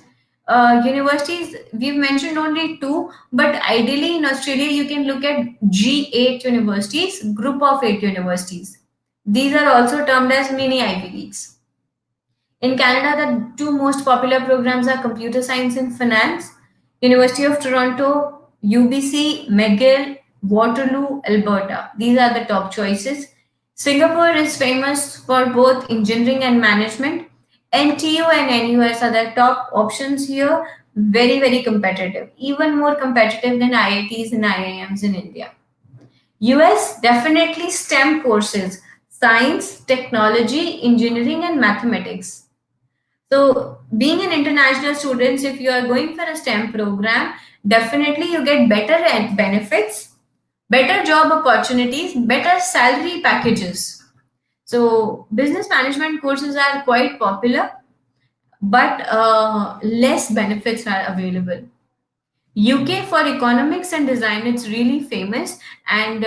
Universities, we've mentioned only two, but ideally in Australia, you can look at G8 universities, group of 8 universities. These are also termed as mini Ivy Leagues. In Canada, the two most popular programs are computer science and finance. University of Toronto, UBC, McGill, Waterloo, Alberta. These are the top choices. Singapore is famous for both engineering and management. NTU and NUS are the top options here. Very, very competitive. Even more competitive than IITs and IIMs in India. US, definitely STEM courses, science, technology, engineering, and mathematics. So, being an international student, if you are going for a STEM program, definitely you get better benefits, better job opportunities, better salary packages. So, business management courses are quite popular, but less benefits are available. UK for economics and design, it's really famous and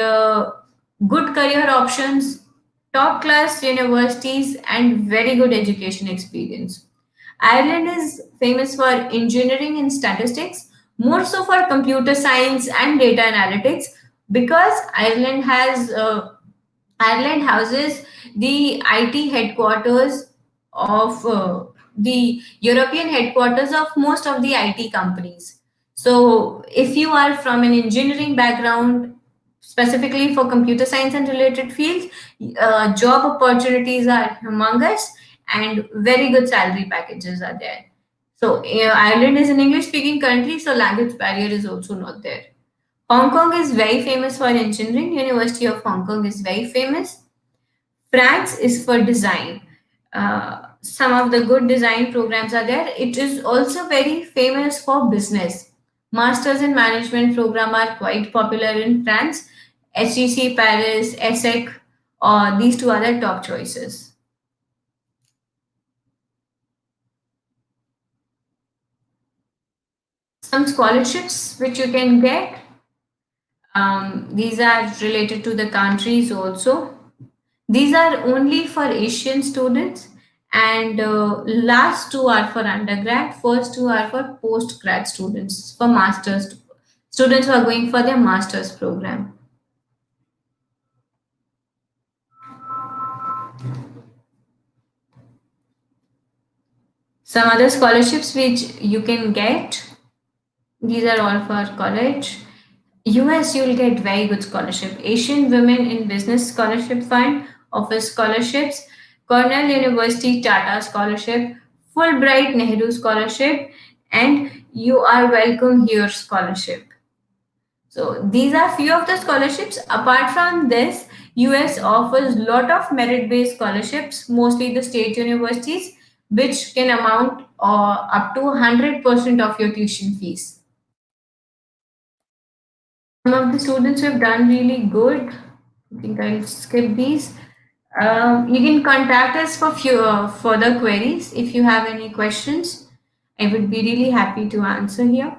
good career options, top class universities, and very good education experience. Ireland is famous for engineering and statistics, more so for computer science and data analytics because Ireland houses the IT headquarters of the European headquarters of most of the IT companies. So, if you are from an engineering background, specifically for computer science and related fields, job opportunities are humongous and very good salary packages are there. So, Ireland is an English speaking country, so language barrier is also not there. Hong Kong is very famous for engineering. University of Hong Kong is very famous. France is for design. Some of the good design programs are there. It is also very famous for business. Masters in management program are quite popular in France. HEC Paris, ESSEC, these two are the top choices. Some scholarships which you can get. These are related to the countries also. These are only for Asian students, and last two are for undergrad. First two are for postgrad students, for masters students who are going for their master's program. Some other scholarships which you can get. These are all for college. US, you'll get very good scholarship. Asian Women in Business Scholarship Fund, Office Scholarships, Cornell University Tata Scholarship, Fulbright Nehru Scholarship, and You Are Welcome Here Scholarship. So these are few of the scholarships. Apart from this, US offers lot of merit-based scholarships, mostly the state universities, which can amount up to 100% of your tuition fees. Some of the students who have done really good. I think I'll skip these. You can contact us for further queries if you have any questions. I would be really happy to answer here.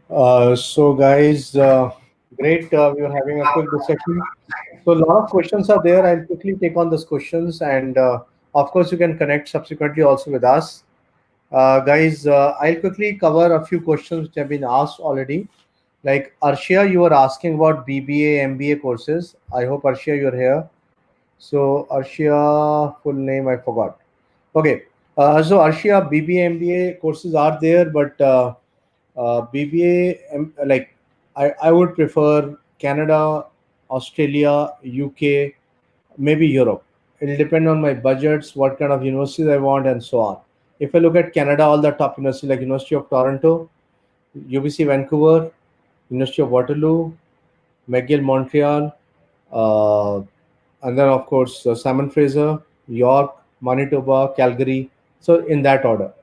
So, guys, great. We were having a quick discussion. So, a lot of questions are there. I'll quickly take on those questions, and of course, you can connect subsequently also with us. Guys, I'll quickly cover a few questions which have been asked already. Like Arshia, you were asking about BBA, MBA courses. I hope Arshia, you're here. So, Arshia, full name I forgot. Okay. So, Arshia, BBA, MBA courses are there, but BBA, like I would prefer Canada, Australia, UK, maybe Europe. It'll depend on my budgets, what kind of universities I want, and so on. If I look at Canada, all the top universities like University of Toronto, UBC Vancouver, University of Waterloo, McGill Montreal, uh, and then of course Simon Fraser, York, Manitoba, Calgary. So in that order.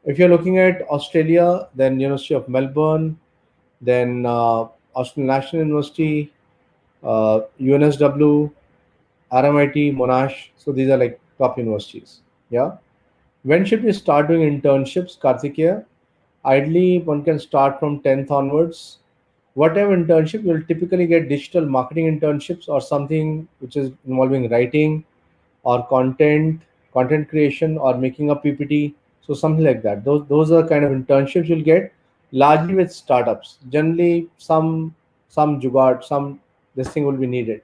If you're looking at Australia, then University of Melbourne, then Australian National University, UNSW, RMIT, Monash. So these are like top universities. Yeah. When should we start doing internships, Kartikeya? Ideally, one can start from 10th onwards. Whatever internship, you'll typically get digital marketing internships or something which is involving writing or content creation or making a PPT. So something like that. Those are the kind of internships you'll get largely with startups. Generally, some jugaad, some this thing will be needed.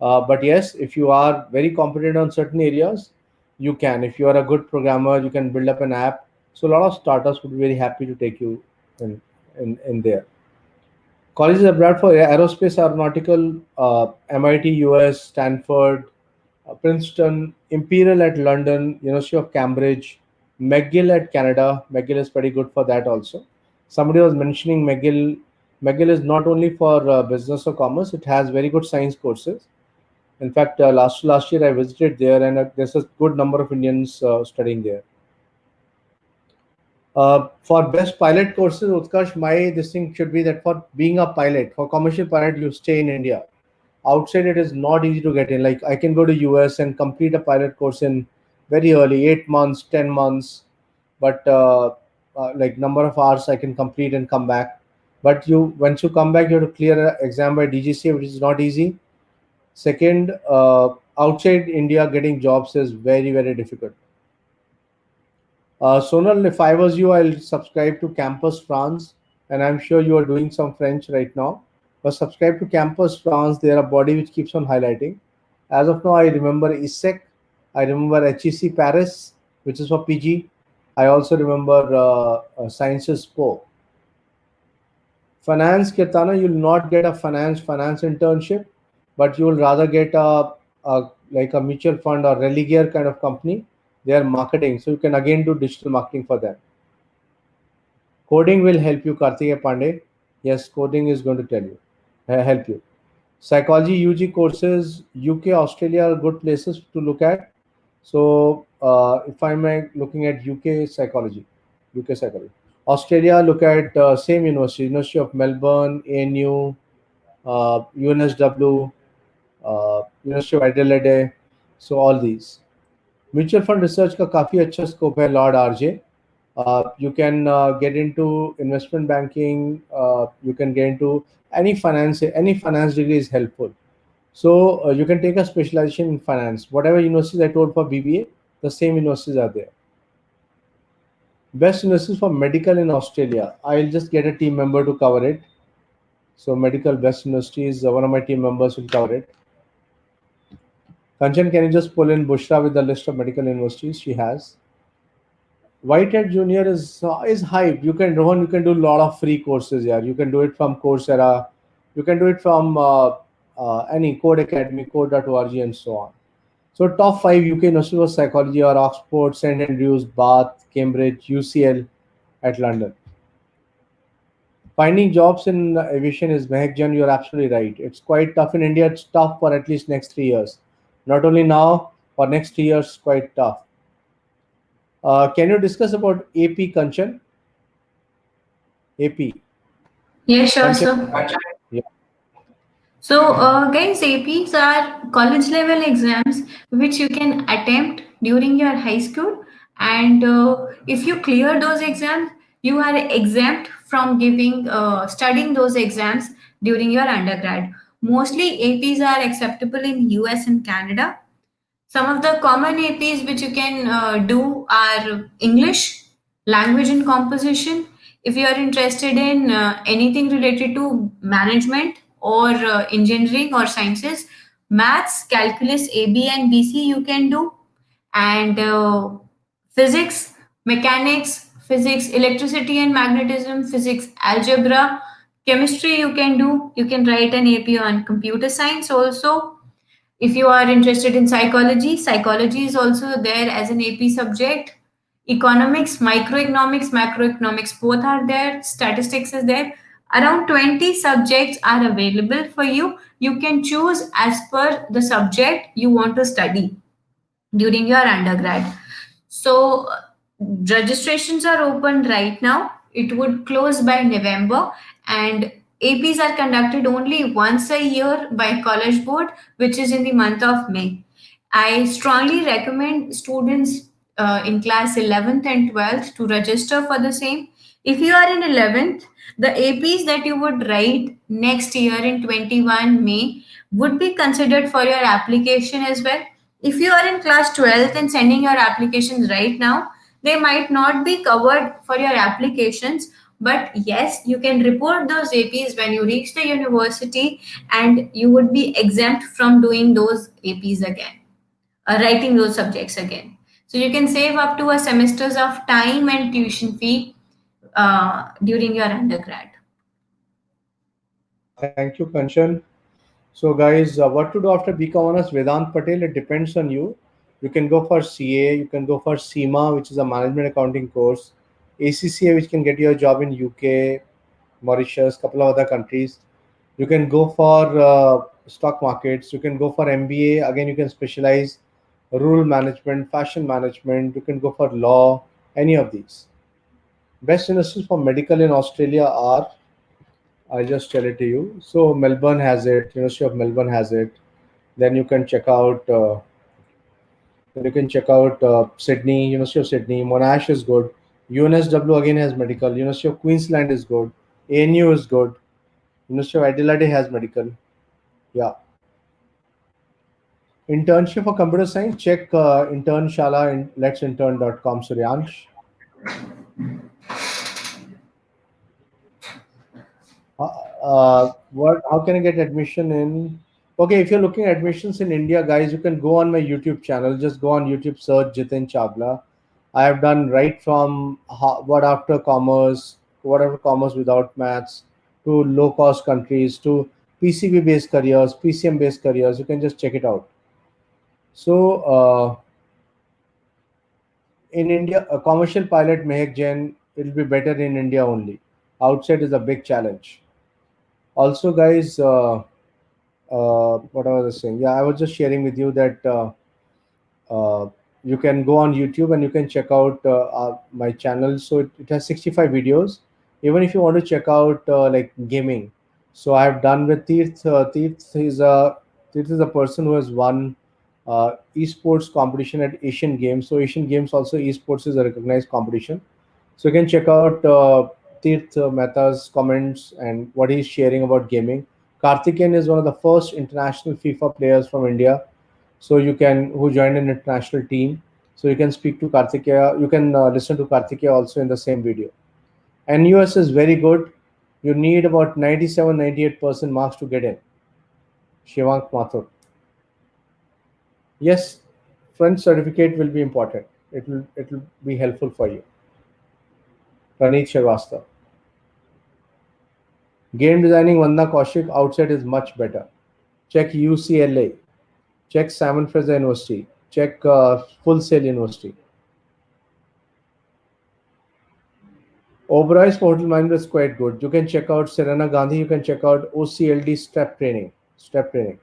But yes, if you are very competent on certain areas, you can. If you are a good programmer, you can build up an app. So a lot of startups would be very happy to take you in there. Colleges abroad for aerospace aeronautical, MIT, US, Stanford, Princeton, Imperial at London, University of Cambridge, McGill at Canada. McGill is pretty good for that also. Somebody was mentioning McGill. McGill is not only for business or commerce; it has very good science courses. In fact, last year I visited there, and there's a good number of Indians studying there. For best pilot courses, Utkarsh, my this thing should be that for being a pilot, for commercial pilot, you stay in India. Outside, it is not easy to get in. Like I can go to US and complete a pilot course in very early, 8 months, 10 months, but like number of hours I can complete and come back. But you once you come back, you have to clear an exam by DGC, which is not easy. Second, outside India, getting jobs is very difficult. Sonal, if I was you, I'll subscribe to Campus France, and I'm sure you are doing some French right now. But subscribe to Campus France. They are a body which keeps on highlighting. As of now, I remember ISEC, I remember HEC Paris, which is for PG. I also remember Sciences Po. Finance, Kirtana, you'll not get a finance internship, but you will rather get a like a mutual fund or Religare kind of company. They are marketing, so you can again do digital marketing for them. Coding will help you, Karthikeya Pandey. Yes, coding is going to tell you, help you. Psychology UG courses, UK, Australia are good places to look at. So if I'm looking at UK psychology. Australia, look at same university, University of Melbourne, ANU, UNSW, University of Adelaide. So all these. Mutual fund research का काफ़ी अच्छा scope है Lord RJ you can get into investment banking you can get into any finance degree is helpful. So you can take a specialization in finance. Whatever universities I told for BBA, the same universities are there. Best universities for medical in Australia. I'll just get a team member to cover it. So medical best universities, one of my team members will cover it. Kanchan, can you just pull in Bushra with the list of medical universities she has? Whitehead Junior is hype. You can Rohan, you can do a lot of free courses here. You can do it from Coursera. You can do it from any Code Academy, Code.org, and so on. So top 5 UK universities of psychology are Oxford, St Andrews, Bath, Cambridge, UCL at London. Finding jobs in aviation is Mehekjan, you're absolutely right. It's quite tough in India. It's tough for at least next 3 years. Not only now, for next 3 years, quite tough. Can you discuss about AP, Kanchan? AP. Yeah, sure, Kanchan? sir. Yeah. So, guys, APs are college level exams which you can attempt during your high school, and if you clear those exams, you are exempt from studying those exams during your undergrad. Mostly APs are acceptable in US and Canada. Some of the common APs which you can do are English, language and composition. If you are interested in anything related to management or engineering or sciences, maths, calculus, AB and BC you can do, and physics, mechanics, physics, electricity and magnetism, physics, algebra, chemistry you can do. You can write an AP on computer science also. If you are interested in psychology, psychology is also there as an AP subject. Economics, microeconomics, macroeconomics, both are there. Statistics is there. Around 20 subjects are available for you. You can choose as per the subject you want to study during your undergrad. So registrations are open right now. It would close by November, and APs are conducted only once a year by College Board, which is in the month of May. I strongly recommend students in class 11th and 12th to register for the same. If you are in 11th, the APs that you would write next year in 21 May would be considered for your application as well. If you are in class 12th and sending your applications right now, they might not be covered for your applications, but yes, you can report those APs when you reach the university, and you would be exempt from doing those APs again, writing those subjects again. So you can save up to a semesters of time and tuition fee during your undergrad. Thank you, Kanchan. So, guys, what to do after BCom Honors? Vedant Patel, it depends on you. You can go for CA, you can go for SEMA, which is a management accounting course, ACCA, which can get you a job in UK, Mauritius, couple of other countries. You can go for stock markets. You can go for MBA. Again, you can specialize rural management, fashion management. You can go for law, any of these. Best universities for medical in Australia are, I'll just tell it to you. So Melbourne has it. University of Melbourne has it. Then you can check out. Sydney, University of Sydney. Monash is good. UNSW again has medical. University of Queensland is good. ANU is good. University of Adelaide has medical. Yeah. Internship for computer science. Check internshala in letsintern.com. Suryansh. What? How can I get admission in? Okay, if you're looking at admissions in India, guys, you can go on my YouTube channel. Just go on YouTube, search Jitin Chavla. I have done right from what after commerce, whatever commerce without maths, to low cost countries, to PCB based careers, PCM based careers. You can just check it out. So in India, a commercial pilot Mehak Jain, it'll be better in India only. Outside is a big challenge. Also, guys, what I was saying, yeah, I was just sharing with you that you can go on YouTube and you can check out my channel. So it has 65 videos. Even if you want to check out like gaming, so I have done with Teerth. Teerth is a person who has won esports competition at Asian Games. So Asian Games also esports is a recognized competition. So you can check out Teerth Mehta's comments and what he's sharing about gaming. Karthikeyan is one of the first international FIFA players from India. So you can who joined an international team. So you can speak to Karthikeya. You can listen to Karthikeya also in the same video. NUS is very good. You need about 97, 98% marks to get in. Shivank Mathur. Yes, French certificate will be important. It will be helpful for you. Praneet Shrivastava. Game designing Vandana Kaushik outside is much better. Check UCLA. Check Simon Fraser University. Check Full Sail University. Oberai's for hotel management is quite good. You can check out Serena Gandhi. You can check out OCLD step training. Step training.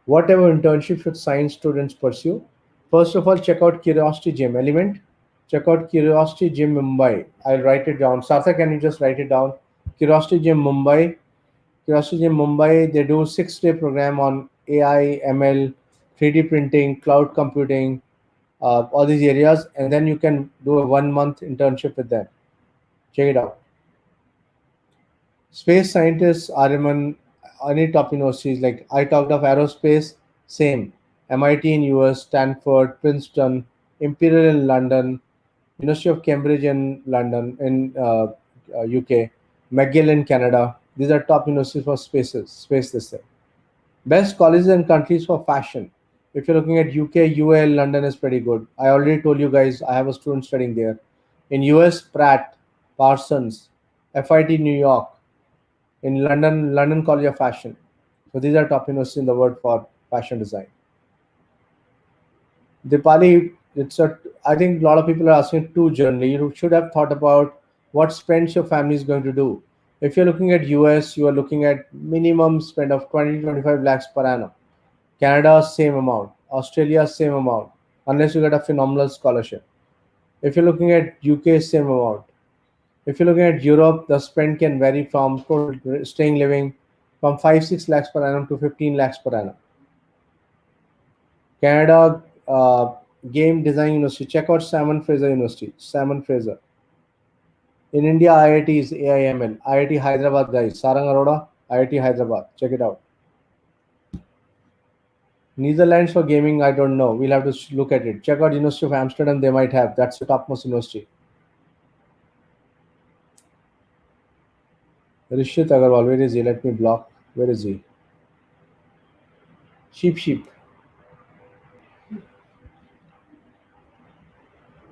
Whatever internship should science students pursue? First of all, check out Curiosity Gym Element. Check out Curiosity Gym Mumbai. I'll write it down. Sartha, can you just write it down? Curiosity Gym Mumbai. Curiosity Gym Mumbai. They do 6-day program on AI, ML, 3D printing, cloud computing, all these areas, and then you can do a 1-month internship with them. Check it out. Space scientists are in any top universities. Like I talked of aerospace, same. MIT in US, Stanford, Princeton, Imperial in London, University of Cambridge in London, in UK, McGill in Canada. These are top universities for space this thing. Best colleges and countries for fashion. If you're looking at UK, UAL London is pretty good. I already told you guys I have a student studying there. In US, Pratt, Parsons, FIT New York. In London, London College of Fashion. So these are top universities in the world for fashion design. Dipali, I think a lot of people are asking too generally. You should have thought about what spends your family is going to do. If you're looking at US, you are looking at minimum spend of 20 to 25 lakhs per annum. Canada, same amount. Australia, same amount, unless you get a phenomenal scholarship. If you're looking at UK, same amount. If you're looking at Europe, the spend can vary from total staying living from 5 6 lakhs per annum to 15 lakhs per annum. Canada, Game Design University. Check out Salmon Fraser University. Salmon Fraser. In India, IIT is AIML. IIT Hyderabad, guys. Sarang Arora, IIT Hyderabad. Check it out. Netherlands for gaming, I don't know. We'll have to look at it. Check out University of Amsterdam. They might have. That's the topmost university. Rishit Agarwal, where is he? Let me block. Where is he? Sheep.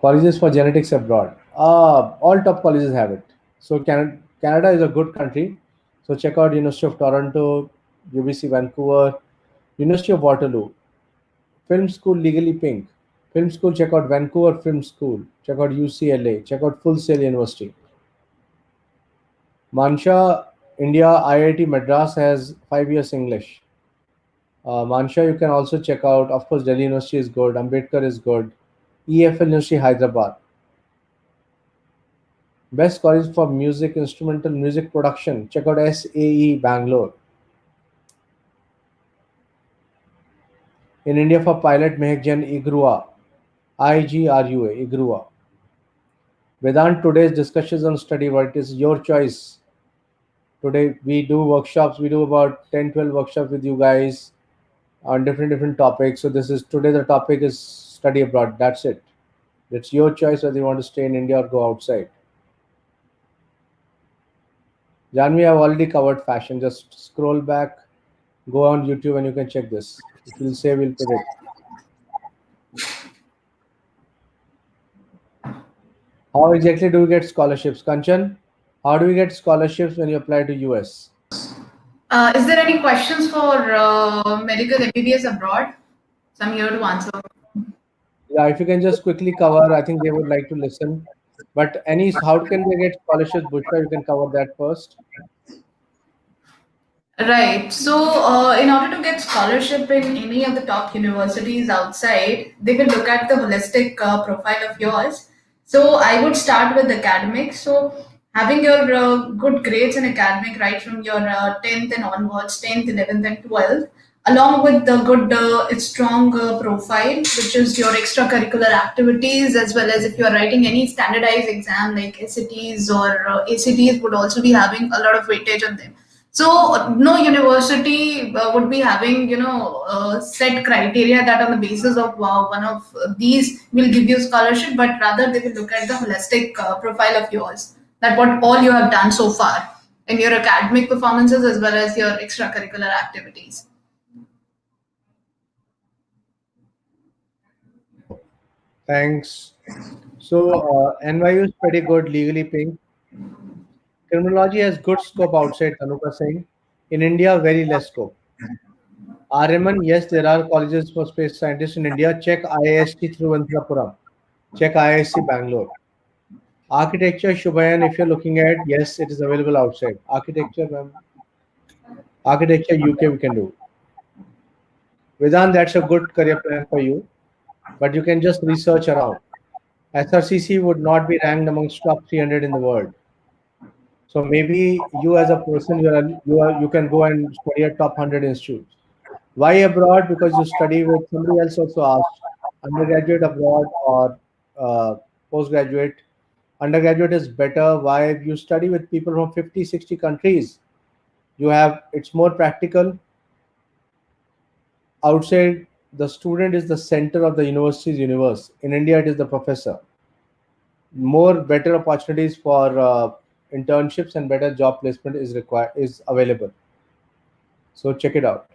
Colleges for genetics abroad. All top colleges have it. So Canada is a good country. So check out University of Toronto, UBC Vancouver, University of Waterloo, Film School Legally Pink. Film School, check out Vancouver Film School. Check out UCLA. Check out Full Sail University. Mansha, India, IIT Madras has 5 years English. Mansha, you can also check out. Of course, Delhi University is good. Ambedkar is good. EFL University, Hyderabad. Best college for music, instrumental music production. Check out SAE, Bangalore. In India for pilot, Mehekjan, IGRUA. IGRUA, IGRUA. Vedant, today's discussions on study, what is your choice? Today we do workshops. We do about 10 12 workshops with you guys on different topics. So this is today the topic is study abroad. That's it. It's your choice whether you want to stay in India or go outside. Janvi, I've already covered fashion. Just scroll back, go on YouTube, and you can check this. If you'll say, we'll put it. How exactly do we get scholarships? Kanchan, how do we get scholarships when you apply to US? Is there any questions for medical MBBS abroad? So I'm here to answer. Yeah, if you can just quickly cover, I think they would like to listen. But how can they get scholarships? Bushra, you can cover that first. Right. So, in order to get scholarship in any of the top universities outside, they will look at the holistic profile of yours. So, I would start with academics. So, having your good grades in academic right from your 10th and onwards, 10th, 11th, and 12th, along with the good, strong profile, which is your extracurricular activities, as well as if you are writing any standardized exam like SATs or ACTs, would also be having a lot of weightage on them. So no university would be having set criteria that on the basis of one of these will give you scholarship, but rather they will look at the holistic profile of yours, that what all you have done so far in your academic performances as well as your extracurricular activities. Thanks. So NYU is pretty good, legally pink. Criminology has good scope outside, Tanuka saying. In India, very less scope. RMN, yes, there are colleges for space scientists in India. Check IIST Thiruvananthapuram. Check IISc Bangalore. Architecture, Shubhayan, if you're looking at, yes, it is available outside. Architecture, ma'am. Architecture, UK, we can do. Vedant, that's a good career plan for you. But you can just research around. SRCC would not be ranked amongst top 300 in the world. So maybe you as a person, you can go and study at top 100 institutes. Why abroad? Because you study with somebody else also asked undergraduate abroad or postgraduate. Undergraduate is better. Why? You study with people from 50, 60 countries. It's more practical. Outside, the student is the center of the university's universe. In India, it is the professor. More better opportunities for internships and better job placement is available. So check it out.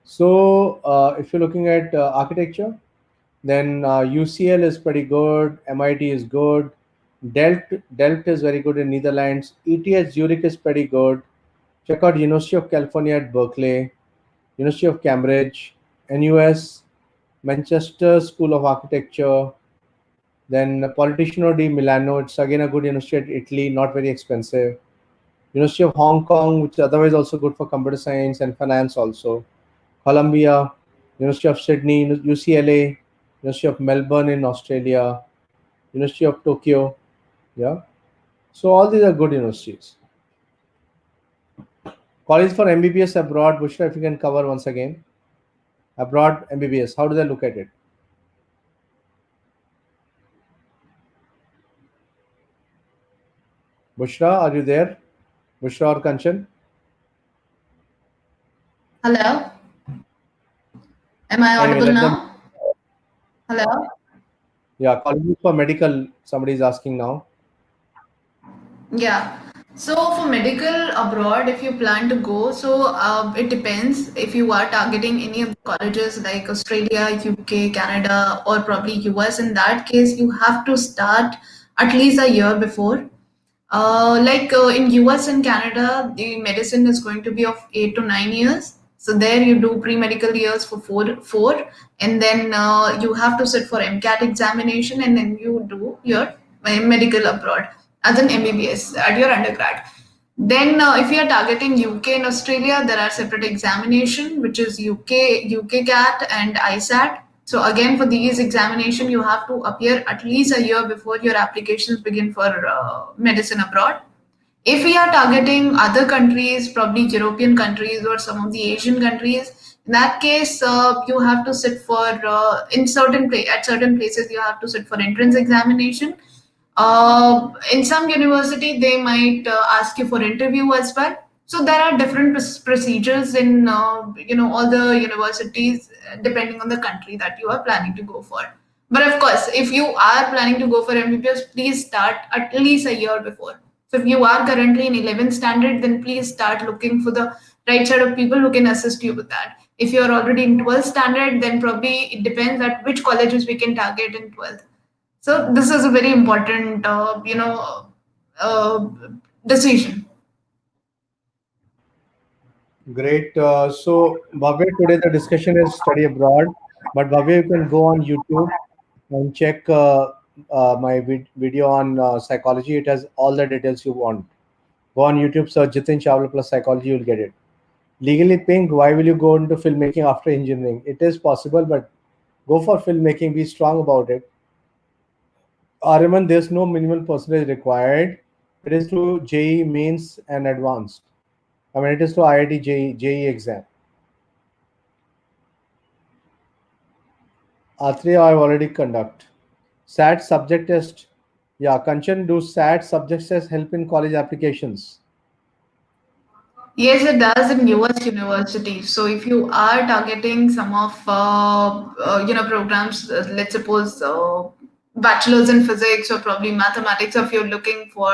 So if you're looking at architecture, then UCL is pretty good. MIT is good. Delft is very good in Netherlands. ETH Zurich is pretty good. Check out University of California at Berkeley, University of Cambridge, NUS, Manchester School of Architecture, then Politiciano di Milano. It's again a good university at Italy, not very expensive. University of Hong Kong, which is otherwise also good for computer science and finance also. Columbia, University of Sydney, UCLA, University of Melbourne in Australia, University of Tokyo. Yeah. So all these are good universities. College for MBBS abroad, Bushra, if you can cover once again. Abroad MBBS, how do they look at it? Bushra, are you there? Bushra or Kanchan? Hello? Am I Anyway, audible let them. now? Hello? Yeah, colleges for medical, somebody is asking now. Yeah. So for medical abroad, if you plan to go, it depends if you are targeting any of the colleges like Australia, UK, Canada, or probably US. In that case, you have to start at least a year before. In US and Canada, the medicine is going to be of 8 to 9 years. So there you do pre-medical years for four, and then you have to sit for MCAT examination, and then you do your medical abroad as an MBBS at your undergrad. Then, if you are targeting UK and Australia, there are separate examination, which is UK CAT and ISAT. So again, for these examination, you have to appear at least a year before your applications begin for medicine abroad. If we are targeting other countries, probably European countries or some of the Asian countries, in that case, you have to sit for at certain places you have to sit for entrance examination. In some university, they might ask you for interview as well. So there are different procedures in all the universities depending on the country that you are planning to go for. But of course, if you are planning to go for MBBS, please start at least a year before. So if you are currently in 11th standard, then please start looking for the right set of people who can assist you with that. If you are already in 12th standard, then probably it depends at which colleges we can target in 12th. So this is a very important, decision. Great. So, Bhavya, today the discussion is study abroad, but Bhavya, you can go on YouTube and check my video on psychology. It has all the details you want. Go on YouTube, search Jitin Chawla plus psychology, you'll get it. Legally Pink, why will you go into filmmaking after engineering? It is possible, but go for filmmaking, be strong about it. Ariman, there's no minimal percentage required. It is to JE mains and advanced. I mean, it is to IIT JE exam. R3 I've already conduct. SAT subject test. Yeah, Kanchan, do SAT subject test help in college applications? Yes, it does in US universities. So if you are targeting some of programs, let's suppose bachelor's in physics or probably mathematics, or if you're looking for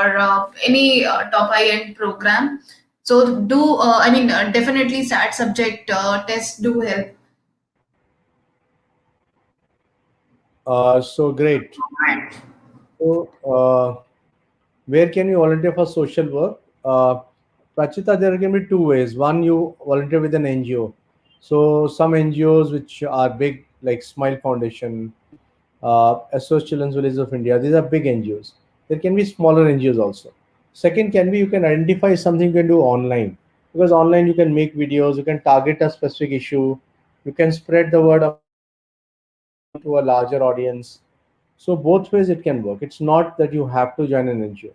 any top high end program, so definitely SAT subject tests do help. So great. So, where can you volunteer for social work? Prachita, there can be two ways. One, you volunteer with an NGO. So some NGOs which are big, like Smile Foundation, SOS Children's Villages of India, these are big NGOs. There can be smaller NGOs also. Second can be you can identify something you can do online, because online you can make videos, you can target a specific issue, you can spread the word to a larger audience. So both ways it can work. It's not that you have to join an NGO.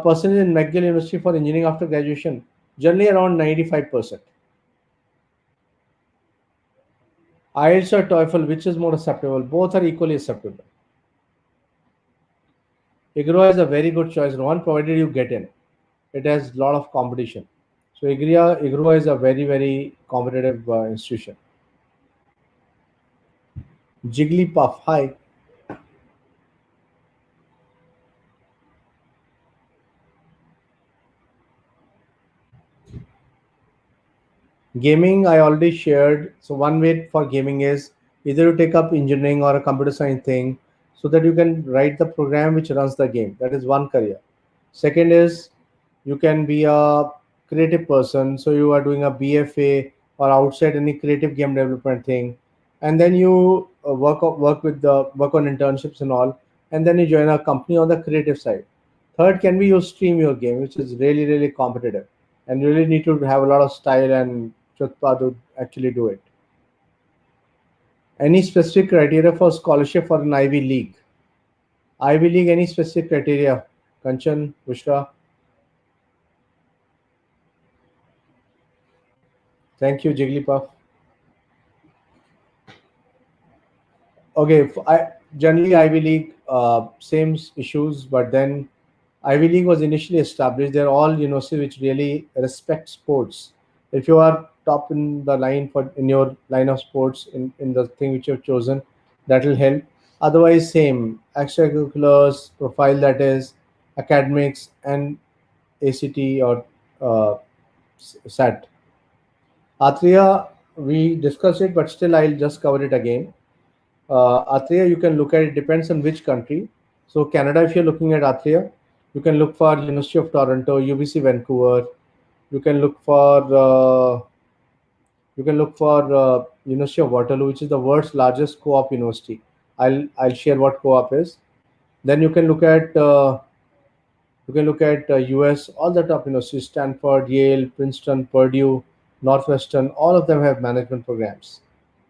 Percentage in McGill University for engineering after graduation, generally around 95%. IELTS or TOEFL, which is more acceptable? Both are equally acceptable. IGROA is a very good choice, Rohan, provided you get in. It has a lot of competition. So IGROA is a very, very competitive institution. Jigglypuff, hi. Gaming, I already shared. So one way for gaming is either you take up engineering or a computer science thing so that you can write the program which runs the game. That is one career. Second is you can be a creative person. So you are doing a BFA or outside any creative game development thing, and then you work on internships and all, and then you join a company on the creative side. Third can be you stream your game, which is really really competitive, and you really need to have a lot of style and chutzpah to actually do it. Any specific criteria for scholarship for an Ivy League? Ivy League, any specific criteria? Kanchan, Bushra, thank you, Jigglypuff. Okay, I generally Ivy League same issues, but then Ivy League was initially established. They're all universities which really respect sports. If you are top in the line for in your line of sports in the thing which you've chosen, that will help. Otherwise, same extracurriculars profile, that is academics and ACT or SAT. Atria, we discussed it, but still I'll just cover it again. Atria, you can look at it, depends on which country. So Canada, if you're looking at Atria, you can look for University of Toronto, UBC Vancouver. You can look for University of Waterloo, which is the world's largest co-op university. I'll share what co-op is. Then you can look at US, all the top universities, Stanford, Yale, Princeton, Purdue, Northwestern, all of them have management programs.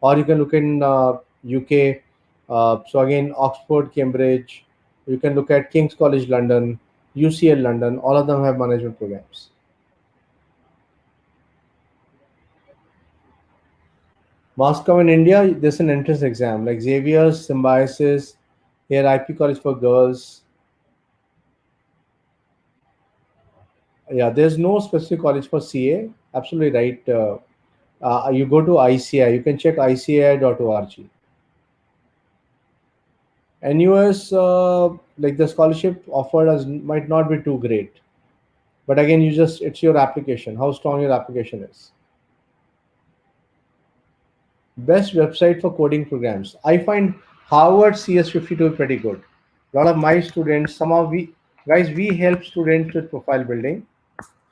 Or you can look in UK, so again, Oxford, Cambridge. You can look at King's College London, UCL London, all of them have management programs. Moscow in India, there's an entrance exam like Xavier's, Symbiosis, here IP College for Girls. Yeah, there's no specific college for CA. Absolutely right. You go to ICI, you can check ici.org. NUS, like the scholarship offered us might not be too great. But again, it's your application, how strong your application is. Best website for coding programs. I find Harvard CS50 to be pretty good. A lot of my students, some of we guys, we help students with profile building.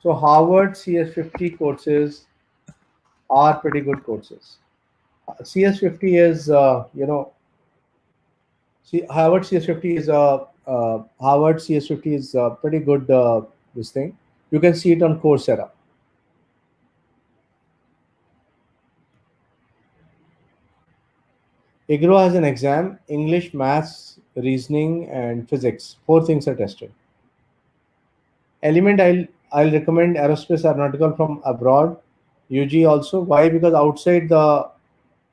So Harvard CS50 courses are pretty good courses. CS50 is, Harvard CS50 is pretty good. This thing you can see it on Coursera. IGRO has an exam: English, Maths, Reasoning, and Physics. Four things are tested. Element, I'll recommend Aerospace Aeronautical from abroad. UG also. Why? Because outside the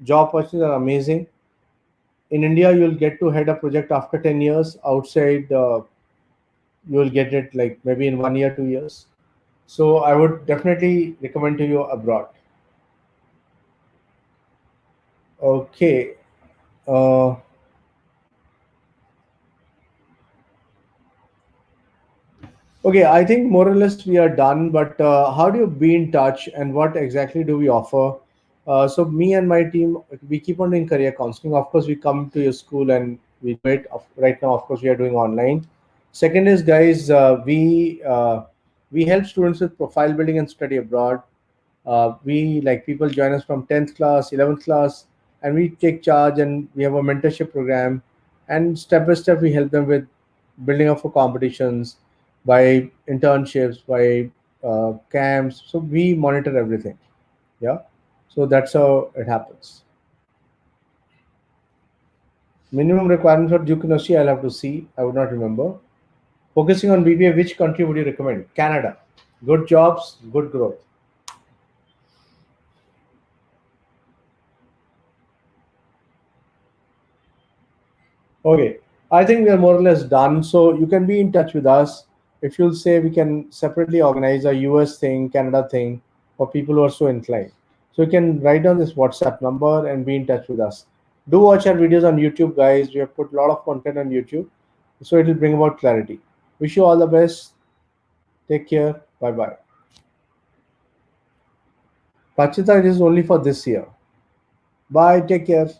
job opportunities are amazing. In India, you'll get to head a project after 10 years. Outside, you'll get it like maybe in 1 year, 2 years. So I would definitely recommend to you abroad. Okay. Uh, okay, I think more or less we are done. But how do you be in touch, and what exactly do we offer? So me and my team, we keep on doing career counseling. Of course, we come to your school and we do it. Right now, of course, we are doing online. Second is, guys, we help students with profile building and study abroad. We like people join us from 10th class, 11th class, and we take charge, and we have a mentorship program, and step by step we help them with building up for competitions, by internships, by camps. So we monitor everything. Yeah, so that's how it happens. Minimum requirements for Duke University, I'll have to see. I would not remember. Focusing on BBA, which country would you recommend? Canada. Good jobs, good growth. Okay, I think we are more or less done. So you can be in touch with us. If you'll say, we can separately organize a US thing, Canada thing for people who are so inclined. So you can write down this WhatsApp number and be in touch with us. Do watch our videos on YouTube, guys. We have put a lot of content on YouTube, so it will bring about clarity. Wish you all the best. Take care. Bye bye. Pachita, it is only for this year. Bye. Take care.